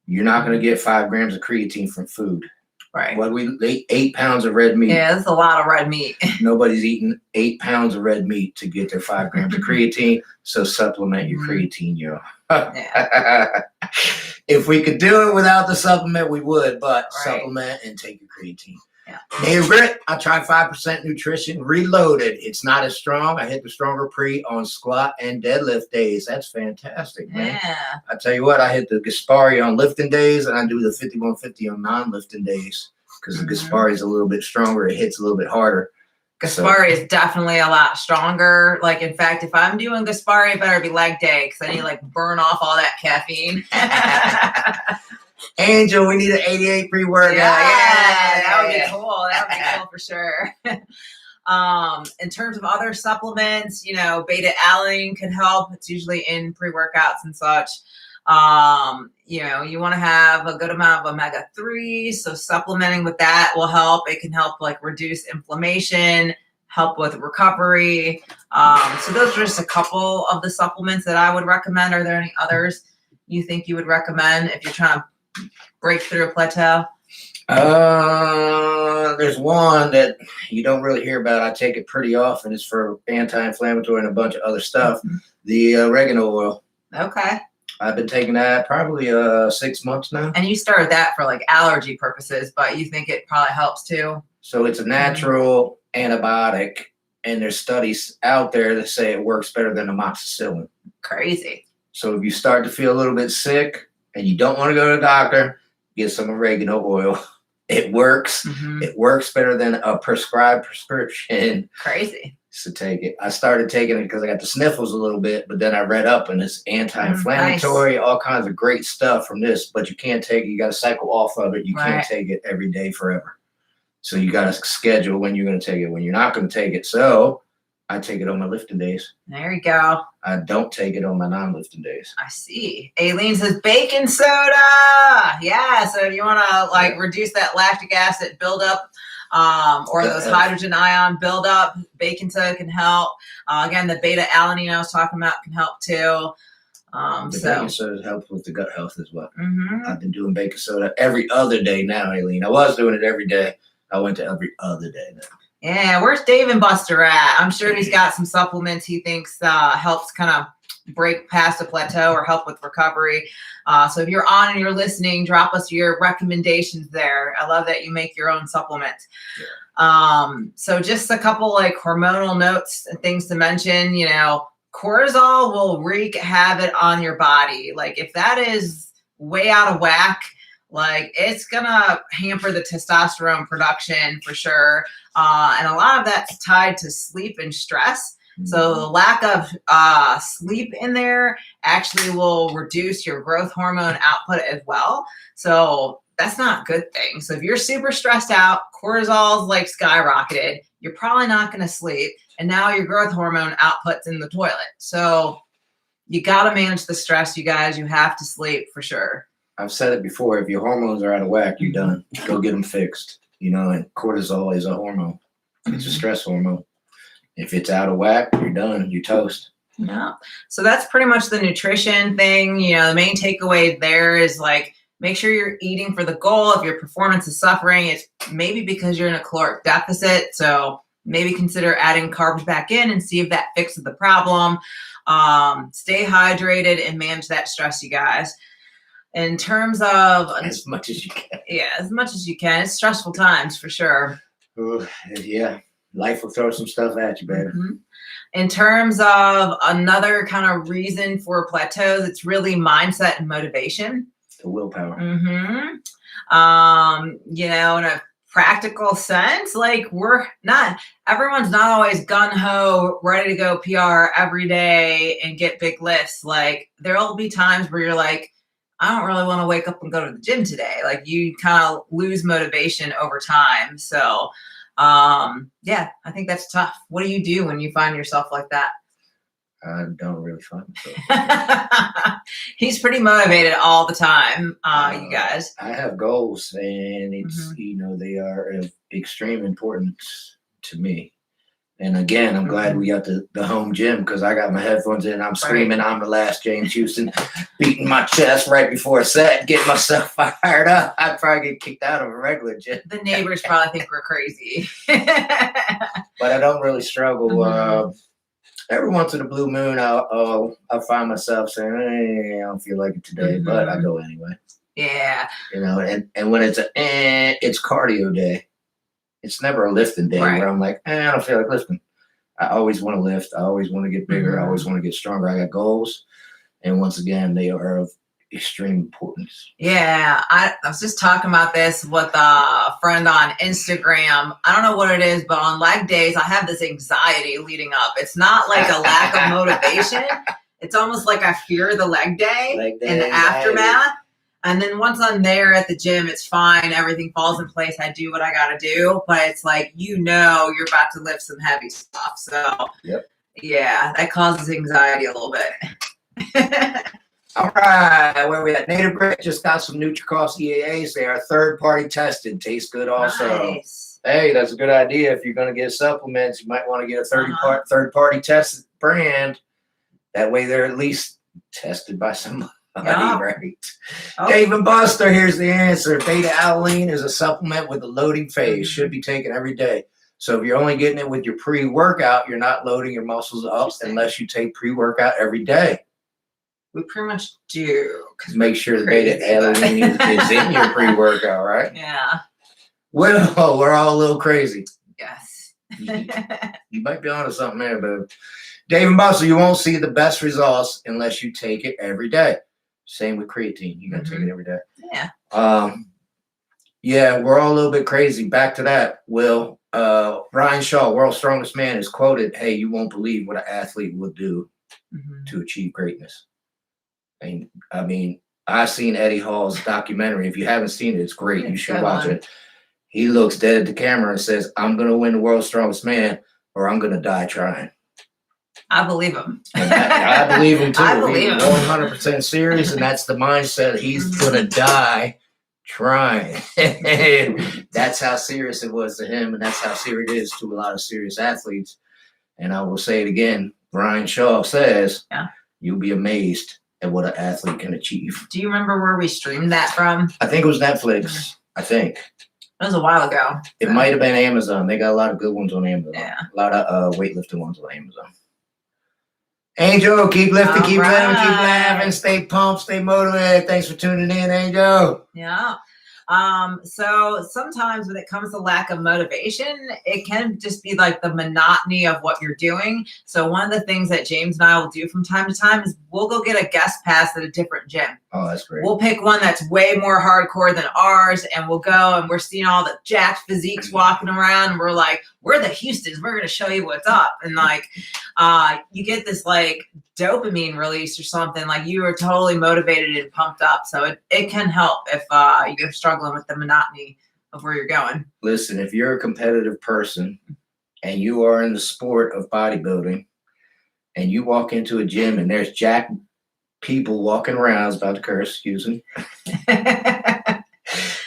[SPEAKER 1] You're not going to get 5 grams of creatine from food.
[SPEAKER 2] Right.
[SPEAKER 1] What we ate 8 pounds of red meat.
[SPEAKER 2] Yeah, that's a lot of red meat.
[SPEAKER 1] Nobody's eating 8 pounds of red meat to get their 5 grams of creatine. So supplement your creatine, yo. Yeah. If we could do it without the supplement, we would, but supplement and take your creatine. Yeah. Native Grit, I tried 5% nutrition, reloaded. It's not as strong. I hit the stronger pre on squat and deadlift days. That's fantastic, man. Yeah. I tell you what, I hit the Gaspari on lifting days, and I do the 5150 on non-lifting days because the Gaspari is a little bit stronger. It hits a little bit harder.
[SPEAKER 2] Gaspari is definitely a lot stronger. Like, in fact, if I'm doing Gaspari, it better be leg day because I need to like burn off all that caffeine.
[SPEAKER 1] Angel, we need an 88 pre-workout.
[SPEAKER 2] Yeah, that would be cool. That would be cool for sure. In terms of other supplements, beta alanine can help. It's usually in pre-workouts and such. You want to have a good amount of omega-3, so supplementing with that will help. It can help like reduce inflammation, help with recovery. So those are just a couple of the supplements that I would recommend. Are there any others you think you would recommend if you're trying to break through a plateau?
[SPEAKER 1] There's one that you don't really hear about. I take it pretty often. It's for anti-inflammatory and a bunch of other stuff. The oregano oil.
[SPEAKER 2] Okay.
[SPEAKER 1] I've been taking that probably 6 months now.
[SPEAKER 2] And you started that for like allergy purposes, but you think it probably helps too?
[SPEAKER 1] So it's a natural antibiotic, and there's studies out there that say it works better than amoxicillin.
[SPEAKER 2] Crazy.
[SPEAKER 1] So if you start to feel a little bit sick and you don't want to go to the doctor, get some oregano oil. It works. It works better than a prescribed prescription.
[SPEAKER 2] Crazy.
[SPEAKER 1] to take it. I started taking it because I got the sniffles a little bit, but then I read up and it's anti-inflammatory, all kinds of great stuff from this, but you can't take it. You got to cycle off of it. You can't take it every day forever. So you got to schedule when you're going to take it, when you're not going to take it. So I take it on my lifting days.
[SPEAKER 2] There you go.
[SPEAKER 1] I don't take it on my non-lifting days.
[SPEAKER 2] I see. Aileen says baking soda. Yeah. So if you want to like reduce that lactic acid buildup, or those hydrogen ion buildup, baking soda can help. Again, the beta alanine I was talking about can help too.
[SPEAKER 1] Baking soda helps with the gut health as well. I've been doing baking soda every other day now, Aileen. I was doing it every day. I went to every other day now.
[SPEAKER 2] Yeah, where's Dave and Buster at? I'm sure he's got some supplements he thinks helps kind of break past a plateau or help with recovery. So if you're on and you're listening, drop us your recommendations there. I love that you make your own supplements. Yeah. So just a couple like hormonal notes and things to mention, you know, cortisol will wreak havoc on your body. Like if that is way out of whack, like it's gonna hamper the testosterone production for sure. And a lot of that's tied to sleep and stress. So the lack of sleep in there actually will reduce your growth hormone output as well. So that's not a good thing. So if you're super stressed out, cortisol's like skyrocketed, you're probably not going to sleep. And now your growth hormone output's in the toilet. So you got to manage the stress, you guys. You have to sleep for sure.
[SPEAKER 1] I've said it before. If your hormones are out of whack, you're done. Go get them fixed. You know, and cortisol is a hormone. It's a stress hormone. If it's out of whack, you're done. You're toast.
[SPEAKER 2] Yeah. So that's pretty much the nutrition thing. You know, the main takeaway there is like, make sure you're eating for the goal. If your performance is suffering, it's maybe because you're in a caloric deficit. So maybe consider adding carbs back in and see if that fixes the problem. Stay hydrated and manage that stress, you guys. In terms of
[SPEAKER 1] as much as you can.
[SPEAKER 2] Yeah, as much as you can. It's stressful times for sure.
[SPEAKER 1] Yeah. Life will throw some stuff at you, baby.
[SPEAKER 2] In terms of another kind of reason for plateaus, it's really mindset and motivation.
[SPEAKER 1] The willpower.
[SPEAKER 2] You know, in a practical sense, like everyone's not always gung-ho, ready to go PR every day and get big lifts. Like there'll be times where you're like, I don't really want to wake up and go to the gym today. Like you kind of lose motivation over time. So yeah, I think that's tough. What do you do when you find yourself like that?
[SPEAKER 1] I don't really find myself.
[SPEAKER 2] He's pretty motivated all the time, you guys.
[SPEAKER 1] I have goals, and it's you know, they are of extreme importance to me. And again, I'm glad we got the home gym because I got my headphones in. I'm screaming, I'm the last James Houston, beating my chest right before a set, getting myself fired up. I'd probably get kicked out of a regular gym.
[SPEAKER 2] The neighbors probably think we're crazy.
[SPEAKER 1] But I don't really struggle. Every once in a blue moon, I'll find myself saying, hey, I don't feel like it today, but I go anyway.
[SPEAKER 2] Yeah.
[SPEAKER 1] You know, and when it's cardio day. It's never a lifting day where I'm like, I don't feel like lifting. I always want to lift. I always want to get bigger. I always want to get stronger. I got goals. And once again, they are of extreme importance.
[SPEAKER 2] Yeah. I was just talking about this with a friend on Instagram. I don't know what it is, but on leg days, I have this anxiety leading up. It's not like a lack of motivation. It's almost like I fear the leg day and the aftermath. And then once I'm there at the gym, it's fine. Everything falls in place. I do what I got to do. But it's like, you know, you're about to lift some heavy stuff. So, yeah, that causes anxiety a little bit.
[SPEAKER 1] All right. Where we at? Native Grit just got some NutriCross EAAs. They are third-party tested. Taste good also.
[SPEAKER 2] Nice.
[SPEAKER 1] Hey, that's a good idea. If you're going to get supplements, you might want to get a third-party tested brand. That way they're at least tested by somebody. Right. Dave and Buster, here's the answer. Beta alanine is a supplement with a loading phase. Should be taken every day. So if you're only getting it with your pre-workout, you're not loading your muscles up unless you take pre-workout every day.
[SPEAKER 2] We pretty much do.
[SPEAKER 1] Make sure the beta alanine is in your pre-workout, right?
[SPEAKER 2] Yeah.
[SPEAKER 1] Well, we're all a little crazy.
[SPEAKER 2] Yes.
[SPEAKER 1] You might be onto something there, but Dave and Buster, you won't see the best results unless you take it every day. Same with creatine. You got to take it every day.
[SPEAKER 2] Yeah.
[SPEAKER 1] Yeah, we're all a little bit crazy. Back to that, Will. Brian Shaw, world's strongest man, is quoted, "Hey, you won't believe what an athlete will do to achieve greatness." And I mean, I've seen Eddie Hall's documentary. If you haven't seen it, it's great. You should watch it. He looks dead at the camera and says, "I'm going to win the world's strongest man, or I'm going to die trying."
[SPEAKER 2] I believe him.
[SPEAKER 1] And I believe him too.
[SPEAKER 2] I believe him.
[SPEAKER 1] 100% serious, and that's the mindset. He's going to die trying. That's how serious it was to him, and that's how serious it is to a lot of serious athletes. And I will say it again. Brian Shaw says, you'll be amazed at what an athlete can achieve.
[SPEAKER 2] Do you remember where we streamed that from?
[SPEAKER 1] I think it was Netflix. I think.
[SPEAKER 2] It was a while ago.
[SPEAKER 1] It might have been Amazon. They got a lot of good ones on Amazon.
[SPEAKER 2] Yeah.
[SPEAKER 1] A lot of weightlifting ones on Amazon. Angel, keep lifting, keep living, keep laughing, stay pumped, stay motivated. Thanks for tuning in, Angel.
[SPEAKER 2] Yeah. So sometimes when it comes to lack of motivation, it can just be like the monotony of what you're doing. So one of the things that James and I will do from time to time is we'll go get a guest pass at a different gym.
[SPEAKER 1] Oh, that's great.
[SPEAKER 2] We'll pick one that's way more hardcore than ours, and we'll go and we're seeing all the jacked physiques walking around, and we're like, we're the Houstons, we're going to show you what's up. And like, you get this like dopamine release or something, like you are totally motivated and pumped up. So it can help if you're struggling with the monotony of where you're going.
[SPEAKER 1] Listen, if you're a competitive person and you are in the sport of bodybuilding and you walk into a gym and there's jacked people walking around, I was about to curse, excuse me.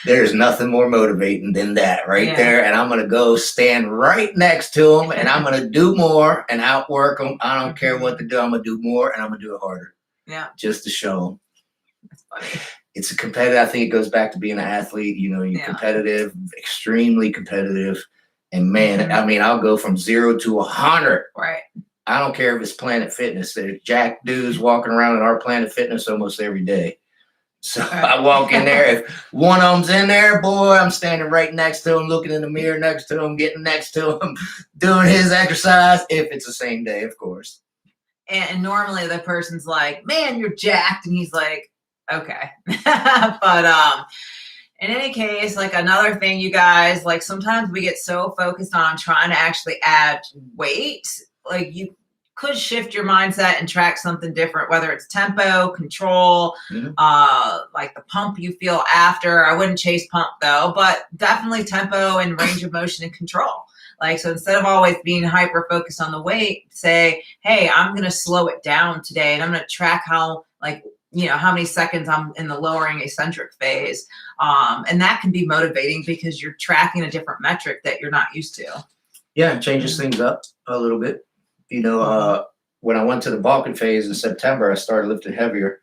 [SPEAKER 1] There's nothing more motivating than that there. And I'm going to go stand right next to them and I'm going to do more and outwork them. I don't care what to do. I'm going to do more and I'm going to do it harder.
[SPEAKER 2] Yeah.
[SPEAKER 1] Just to show them.
[SPEAKER 2] That's funny.
[SPEAKER 1] It's a competitive. I think it goes back to being an athlete. You know, you're competitive, extremely competitive. And man, I mean, I'll go from 0 to 100.
[SPEAKER 2] Right.
[SPEAKER 1] I don't care if it's Planet Fitness. There's jack dudes walking around in our Planet Fitness almost every day. So I walk in there. If one of them's in there, boy, I'm standing right next to him, looking in the mirror next to him, getting next to him, doing his exercise. If it's the same day, of course.
[SPEAKER 2] And normally the person's like, "Man, you're jacked," and he's like, "Okay." But in any case, like another thing, you guys, like sometimes we get so focused on trying to actually add weight, like you could shift your mindset and track something different, whether it's tempo, control, like the pump you feel after. I wouldn't chase pump though, but definitely tempo and range of motion and control. Like, so instead of always being hyper focused on the weight, say, hey, I'm going to slow it down today. And I'm going to track how, like, you know, how many seconds I'm in the lowering eccentric phase. And that can be motivating because you're tracking a different metric that you're not used to.
[SPEAKER 1] Yeah, it changes things up a little bit. You know, when I went to the Balkan phase in September, I started lifting heavier.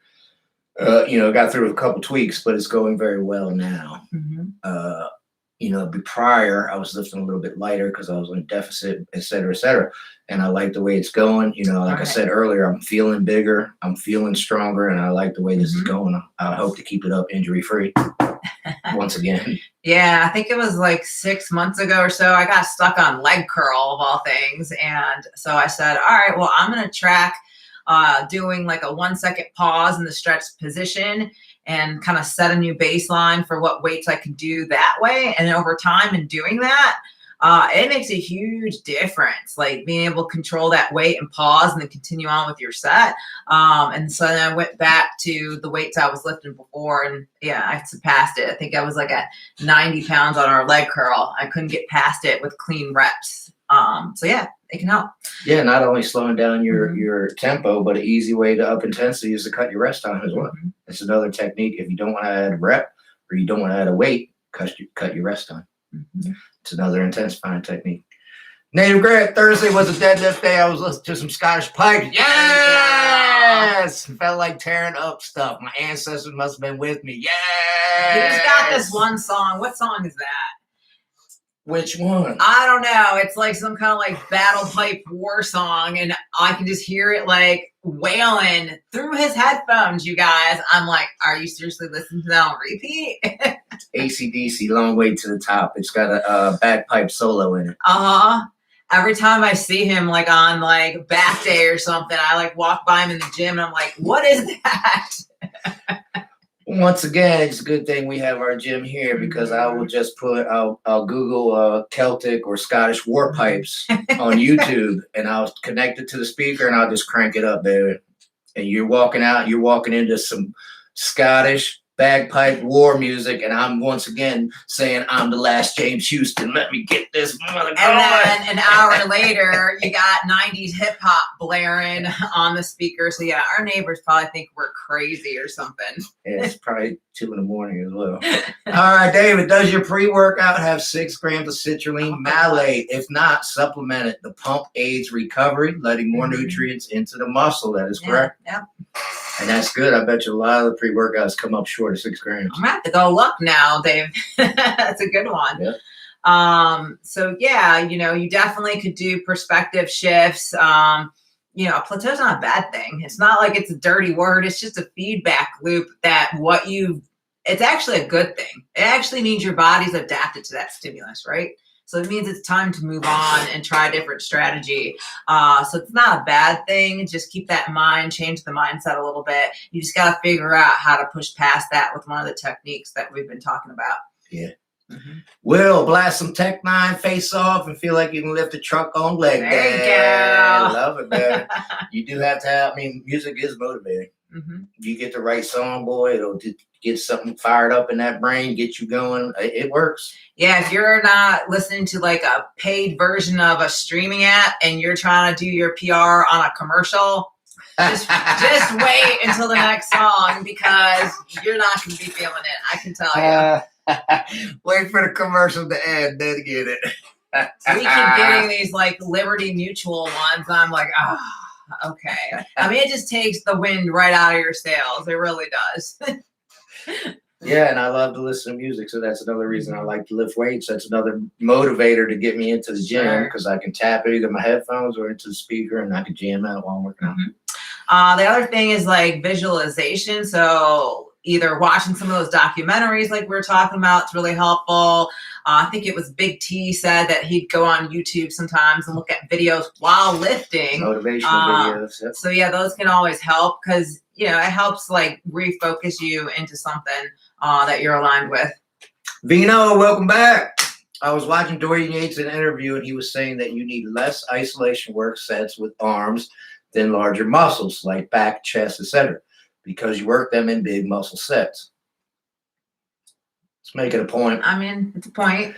[SPEAKER 1] You know, got through a couple tweaks, but it's going very well now. You know, prior, I was lifting a little bit lighter because I was in a deficit, et cetera, et cetera. And I like the way it's going. You know, like I said earlier, I'm feeling bigger, I'm feeling stronger, and I like the way this is going. I hope to keep it up injury-free once again.
[SPEAKER 2] Yeah, I think it was like 6 months ago or so, I got stuck on leg curl of all things. And so I said, all right, well, I'm going to track doing like a 1 second pause in the stretch position and kind of set a new baseline for what weights I can do that way. And over time in doing that, it makes a huge difference, like being able to control that weight and pause and then continue on with your set. And so then I went back to the weights I was lifting before, and yeah, I surpassed it. I think I was like at 90 pounds on our leg curl. I couldn't get past it with clean reps. So yeah, it can help. Yeah,
[SPEAKER 1] not only slowing down your tempo, but an easy way to up intensity is to cut your rest time as well. It's another technique. If you don't want to add a rep or you don't want to add a weight, cut your rest time. It's another intensifying technique. Native Grit, Thursday was a deadlift day. I was listening to some Scottish pipes. Yes! Felt like tearing up stuff. My ancestors must have been with me. Yes!
[SPEAKER 2] He's got this one song. What song is that?
[SPEAKER 1] Which one?
[SPEAKER 2] I don't know. It's like some kind of like battle pipe war song, and I can just hear it like wailing through his headphones, you guys. I'm like, are you seriously listening to that on repeat?
[SPEAKER 1] AC/DC, Long Way to the Top. It's got a bagpipe solo in it.
[SPEAKER 2] Every time I see him like on like back day or something, I like walk by him in the gym and I'm like, what is that?
[SPEAKER 1] Once again, it's a good thing we have our gym here because I will just I'll Google Celtic or Scottish war pipes on YouTube and I'll connect it to the speaker and I'll just crank it up, baby. And you're walking into some Scottish bagpipe war music, and I'm once again saying I'm the last James Houston. Let me get this mother going.
[SPEAKER 2] And then an hour later, you got 90s hip hop blaring on the speaker. So yeah, our neighbors probably think we're crazy or something.
[SPEAKER 1] Yeah, it's probably 2 a.m. as well. All right, David, does your pre-workout have 6 grams of citrulline malate? If not, supplement it. The pump aids recovery, letting more nutrients into the muscle. That is correct.
[SPEAKER 2] Yeah.
[SPEAKER 1] And that's good. I bet you a lot of the pre-workouts come up short of 6 grams.
[SPEAKER 2] I'm gonna have to go look now, Dave. That's a good one.
[SPEAKER 1] Yeah.
[SPEAKER 2] So yeah, you definitely could do perspective shifts. A plateau's not a bad thing. It's not like it's a dirty word. It's just a feedback loop that it's actually a good thing. It actually means your body's adapted to that stimulus, right? So it means it's time to move on and try a different strategy. So it's not a bad thing. Just keep that in mind, change the mindset a little bit. You just got to figure out how to push past that with one of the techniques that we've been talking about.
[SPEAKER 1] Yeah. Mm-hmm. Will blast some Tech 9 face off and feel like you can lift a truck on leg day.
[SPEAKER 2] There you go.
[SPEAKER 1] Love it, man. You do have to have, music is motivating.
[SPEAKER 2] Mm-hmm.
[SPEAKER 1] You get the right song, boy, it'll get something fired up in that brain, get you going. It works.
[SPEAKER 2] Yeah, if you're not listening to like a paid version of a streaming app and you're trying to do your PR on a commercial, just wait until the next song because you're not going to be feeling it. I can tell you.
[SPEAKER 1] Wait for the commercial to end, then get it.
[SPEAKER 2] So we keep getting these like Liberty Mutual ones. And I'm like, okay. It just takes the wind right out of your sails. It really does.
[SPEAKER 1] Yeah, and I love to listen to music, so that's another reason I like to lift weights. That's another motivator to get me into the gym because I can tap it either my headphones or into the speaker, and I can jam out while I'm working out.
[SPEAKER 2] The other thing is like visualization. So either watching some of those documentaries like we were talking about, it's really helpful. I think it was Big T said that he'd go on YouTube sometimes and look at videos while lifting.
[SPEAKER 1] Motivational videos. Yep.
[SPEAKER 2] So yeah, those can always help because it helps like refocus you into something that you're aligned with.
[SPEAKER 1] Vino, welcome back. I was watching Dorian Yates in an interview and he was saying that you need less isolation work sets with arms than larger muscles like back, chest, etc. because you work them in big muscle sets. Let's make it a point.
[SPEAKER 2] It's a point.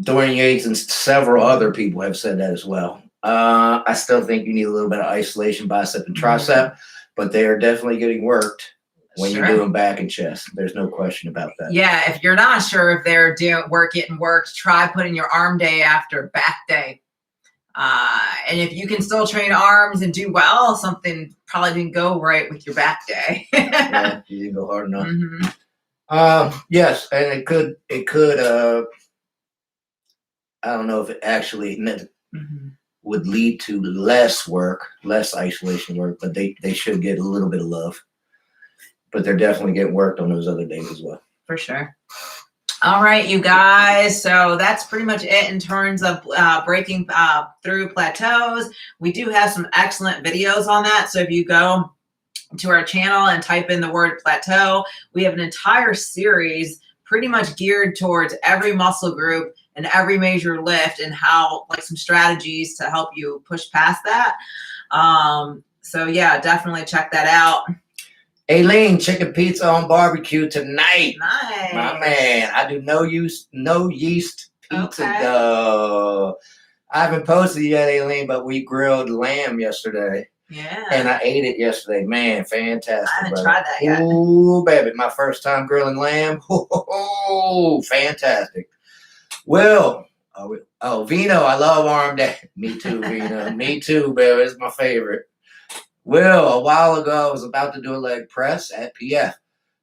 [SPEAKER 1] Dorian Yates and several other people have said that as well. I still think you need a little bit of isolation, bicep and tricep, but they are definitely getting worked when you're doing back and chest. There's no question about that.
[SPEAKER 2] Yeah, if you're not sure if they're getting worked, try putting your arm day after back day. And if you can still train arms and do well, something probably didn't go right with your back day.
[SPEAKER 1] Yeah, you didn't go hard enough. Yes, and it could. I don't know if it actually would lead to less isolation work, but they should get a little bit of love. But they're definitely getting worked on those other days as well.
[SPEAKER 2] For sure. All right, you guys. So that's pretty much it in terms of breaking through plateaus. We do have some excellent videos on that. So if you go to our channel and type in the word plateau, we have an entire series pretty much geared towards every muscle group and every major lift and how like some strategies to help you push past that. So yeah, definitely check that out.
[SPEAKER 1] Aileen, chicken pizza on barbecue tonight.
[SPEAKER 2] Nice.
[SPEAKER 1] My man. I do no yeast pizza though. I haven't posted yet, Aileen, but we grilled lamb yesterday.
[SPEAKER 2] Yeah.
[SPEAKER 1] And I ate it yesterday. Man, fantastic.
[SPEAKER 2] I haven't tried that yet.
[SPEAKER 1] Ooh, baby. My first time grilling lamb. Oh, fantastic. Will. Vino, I love arm day. Me too, Vino. Me too, baby. It's my favorite. Will, a while ago, I was about to do a leg press at PF.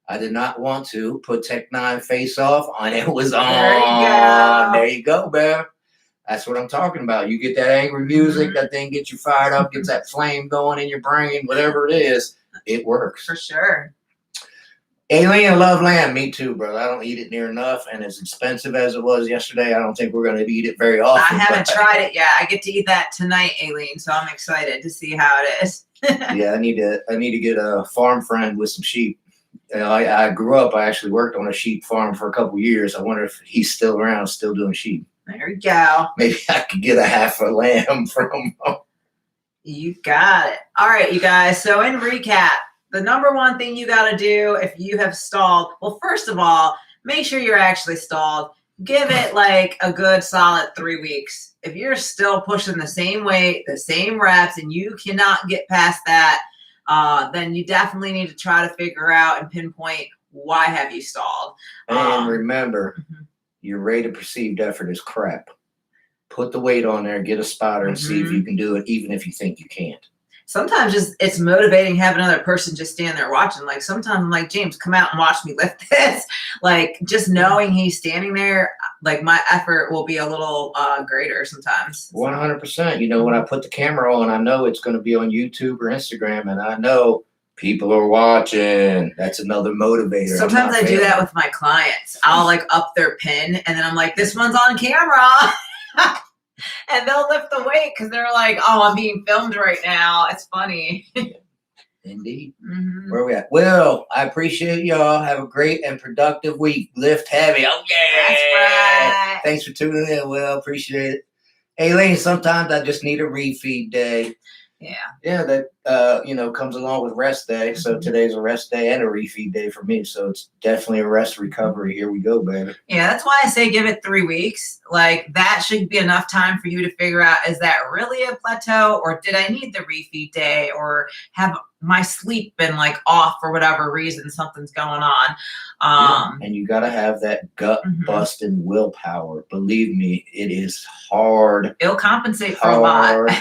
[SPEAKER 1] I did not want to put Tech 9 face off on. It was on. There you go, babe. That's what I'm talking about. You get that angry music, that thing gets you fired up, gets that flame going in your brain, whatever it is, it works.
[SPEAKER 2] For sure.
[SPEAKER 1] Aileen, I love lamb. Me too, bro. I don't eat it near enough, and as expensive as it was yesterday, I don't think we're going to eat it very often.
[SPEAKER 2] I haven't tried it yet. I get to eat that tonight, Aileen, so I'm excited to see how it is.
[SPEAKER 1] Yeah, I need to get a farm friend with some sheep. I grew up. I actually worked on a sheep farm for a couple years. I wonder if he's still around, still doing sheep.
[SPEAKER 2] There you go.
[SPEAKER 1] Maybe I could get a half a lamb from him.
[SPEAKER 2] You got it. All right, you guys. So in recap, the number one thing you got to do if you have stalled, well, first of all, make sure you're actually stalled. Give it like a good solid 3 weeks. If you're still pushing the same weight, the same reps, and you cannot get past that, then you definitely need to try to figure out and pinpoint why have you stalled.
[SPEAKER 1] And remember, your rate of perceived effort is crap. Put the weight on there, get a spotter, and see if you can do it, even if you think you can't.
[SPEAKER 2] Sometimes it's motivating having another person just stand there watching. Like sometimes I'm like, James, come out and watch me lift this. Like just knowing he's standing there, like my effort will be a little greater sometimes.
[SPEAKER 1] 100%. You know, when I put the camera on, I know it's going to be on YouTube or Instagram, and I know people are watching. That's another motivator.
[SPEAKER 2] Sometimes I do that with my clients. I'll like up their pin, and then I'm like, this one's on camera. And they'll lift the weight because they're like, oh, I'm being filmed right now. It's funny.
[SPEAKER 1] Indeed. Where are we at? Well, I appreciate y'all. Have a great and productive week. Lift heavy. Oh, yeah.
[SPEAKER 2] That's right.
[SPEAKER 1] Thanks for tuning in. Well, appreciate it. Hey, ladies, sometimes I just need a refeed day.
[SPEAKER 2] Yeah.
[SPEAKER 1] Yeah, that comes along with rest day. So today's a rest day and a refeed day for me. So it's definitely a rest recovery. Here we go, baby.
[SPEAKER 2] Yeah, that's why I say give it 3 weeks. Like that should be enough time for you to figure out, is that really a plateau, or did I need the refeed day, or have my sleep been like off for whatever reason, something's going on.
[SPEAKER 1] And you got to have that gut busting willpower. Believe me, it is hard.
[SPEAKER 2] It'll compensate for a lot.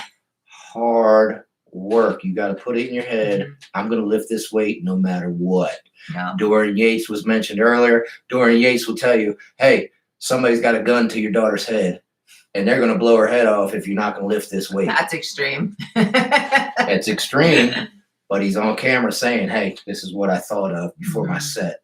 [SPEAKER 1] Hard work. You got to put it in your head. I'm going to lift this weight no matter what.
[SPEAKER 2] Yeah.
[SPEAKER 1] Dorian Yates was mentioned earlier. Dorian Yates will tell you, hey, somebody's got a gun to your daughter's head, and they're going to blow her head off if you're not going to lift this weight.
[SPEAKER 2] That's extreme.
[SPEAKER 1] It's extreme, but he's on camera saying, hey, this is what I thought of before my set.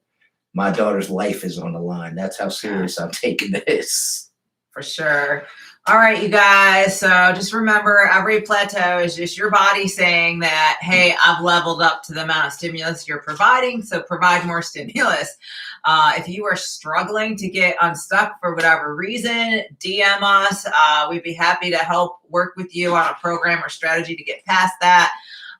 [SPEAKER 1] My daughter's life is on the line. That's how serious I'm taking this.
[SPEAKER 2] For sure. All right, you guys. So just remember, every plateau is just your body saying that, hey, I've leveled up to the amount of stimulus you're providing, so provide more stimulus. If you are struggling to get unstuck for whatever reason, DM us. We'd be happy to help work with you on a program or strategy to get past that.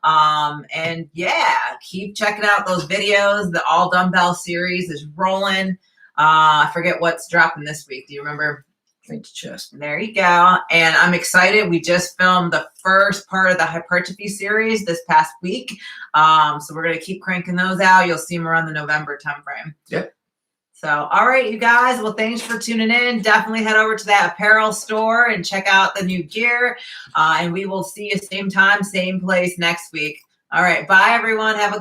[SPEAKER 2] And yeah, keep checking out those videos. The all dumbbell series is rolling. I forget what's dropping this week. Do you remember?
[SPEAKER 1] Clench chest.
[SPEAKER 2] There you go. And I'm excited. We just filmed the first part of the hypertrophy series this past week. So we're going to keep cranking those out. You'll see them around the November timeframe.
[SPEAKER 1] Yep.
[SPEAKER 2] So, all right, you guys. Well, thanks for tuning in. Definitely head over to that apparel store and check out the new gear. And we will see you same time, same place next week. All right. Bye, everyone. Have a good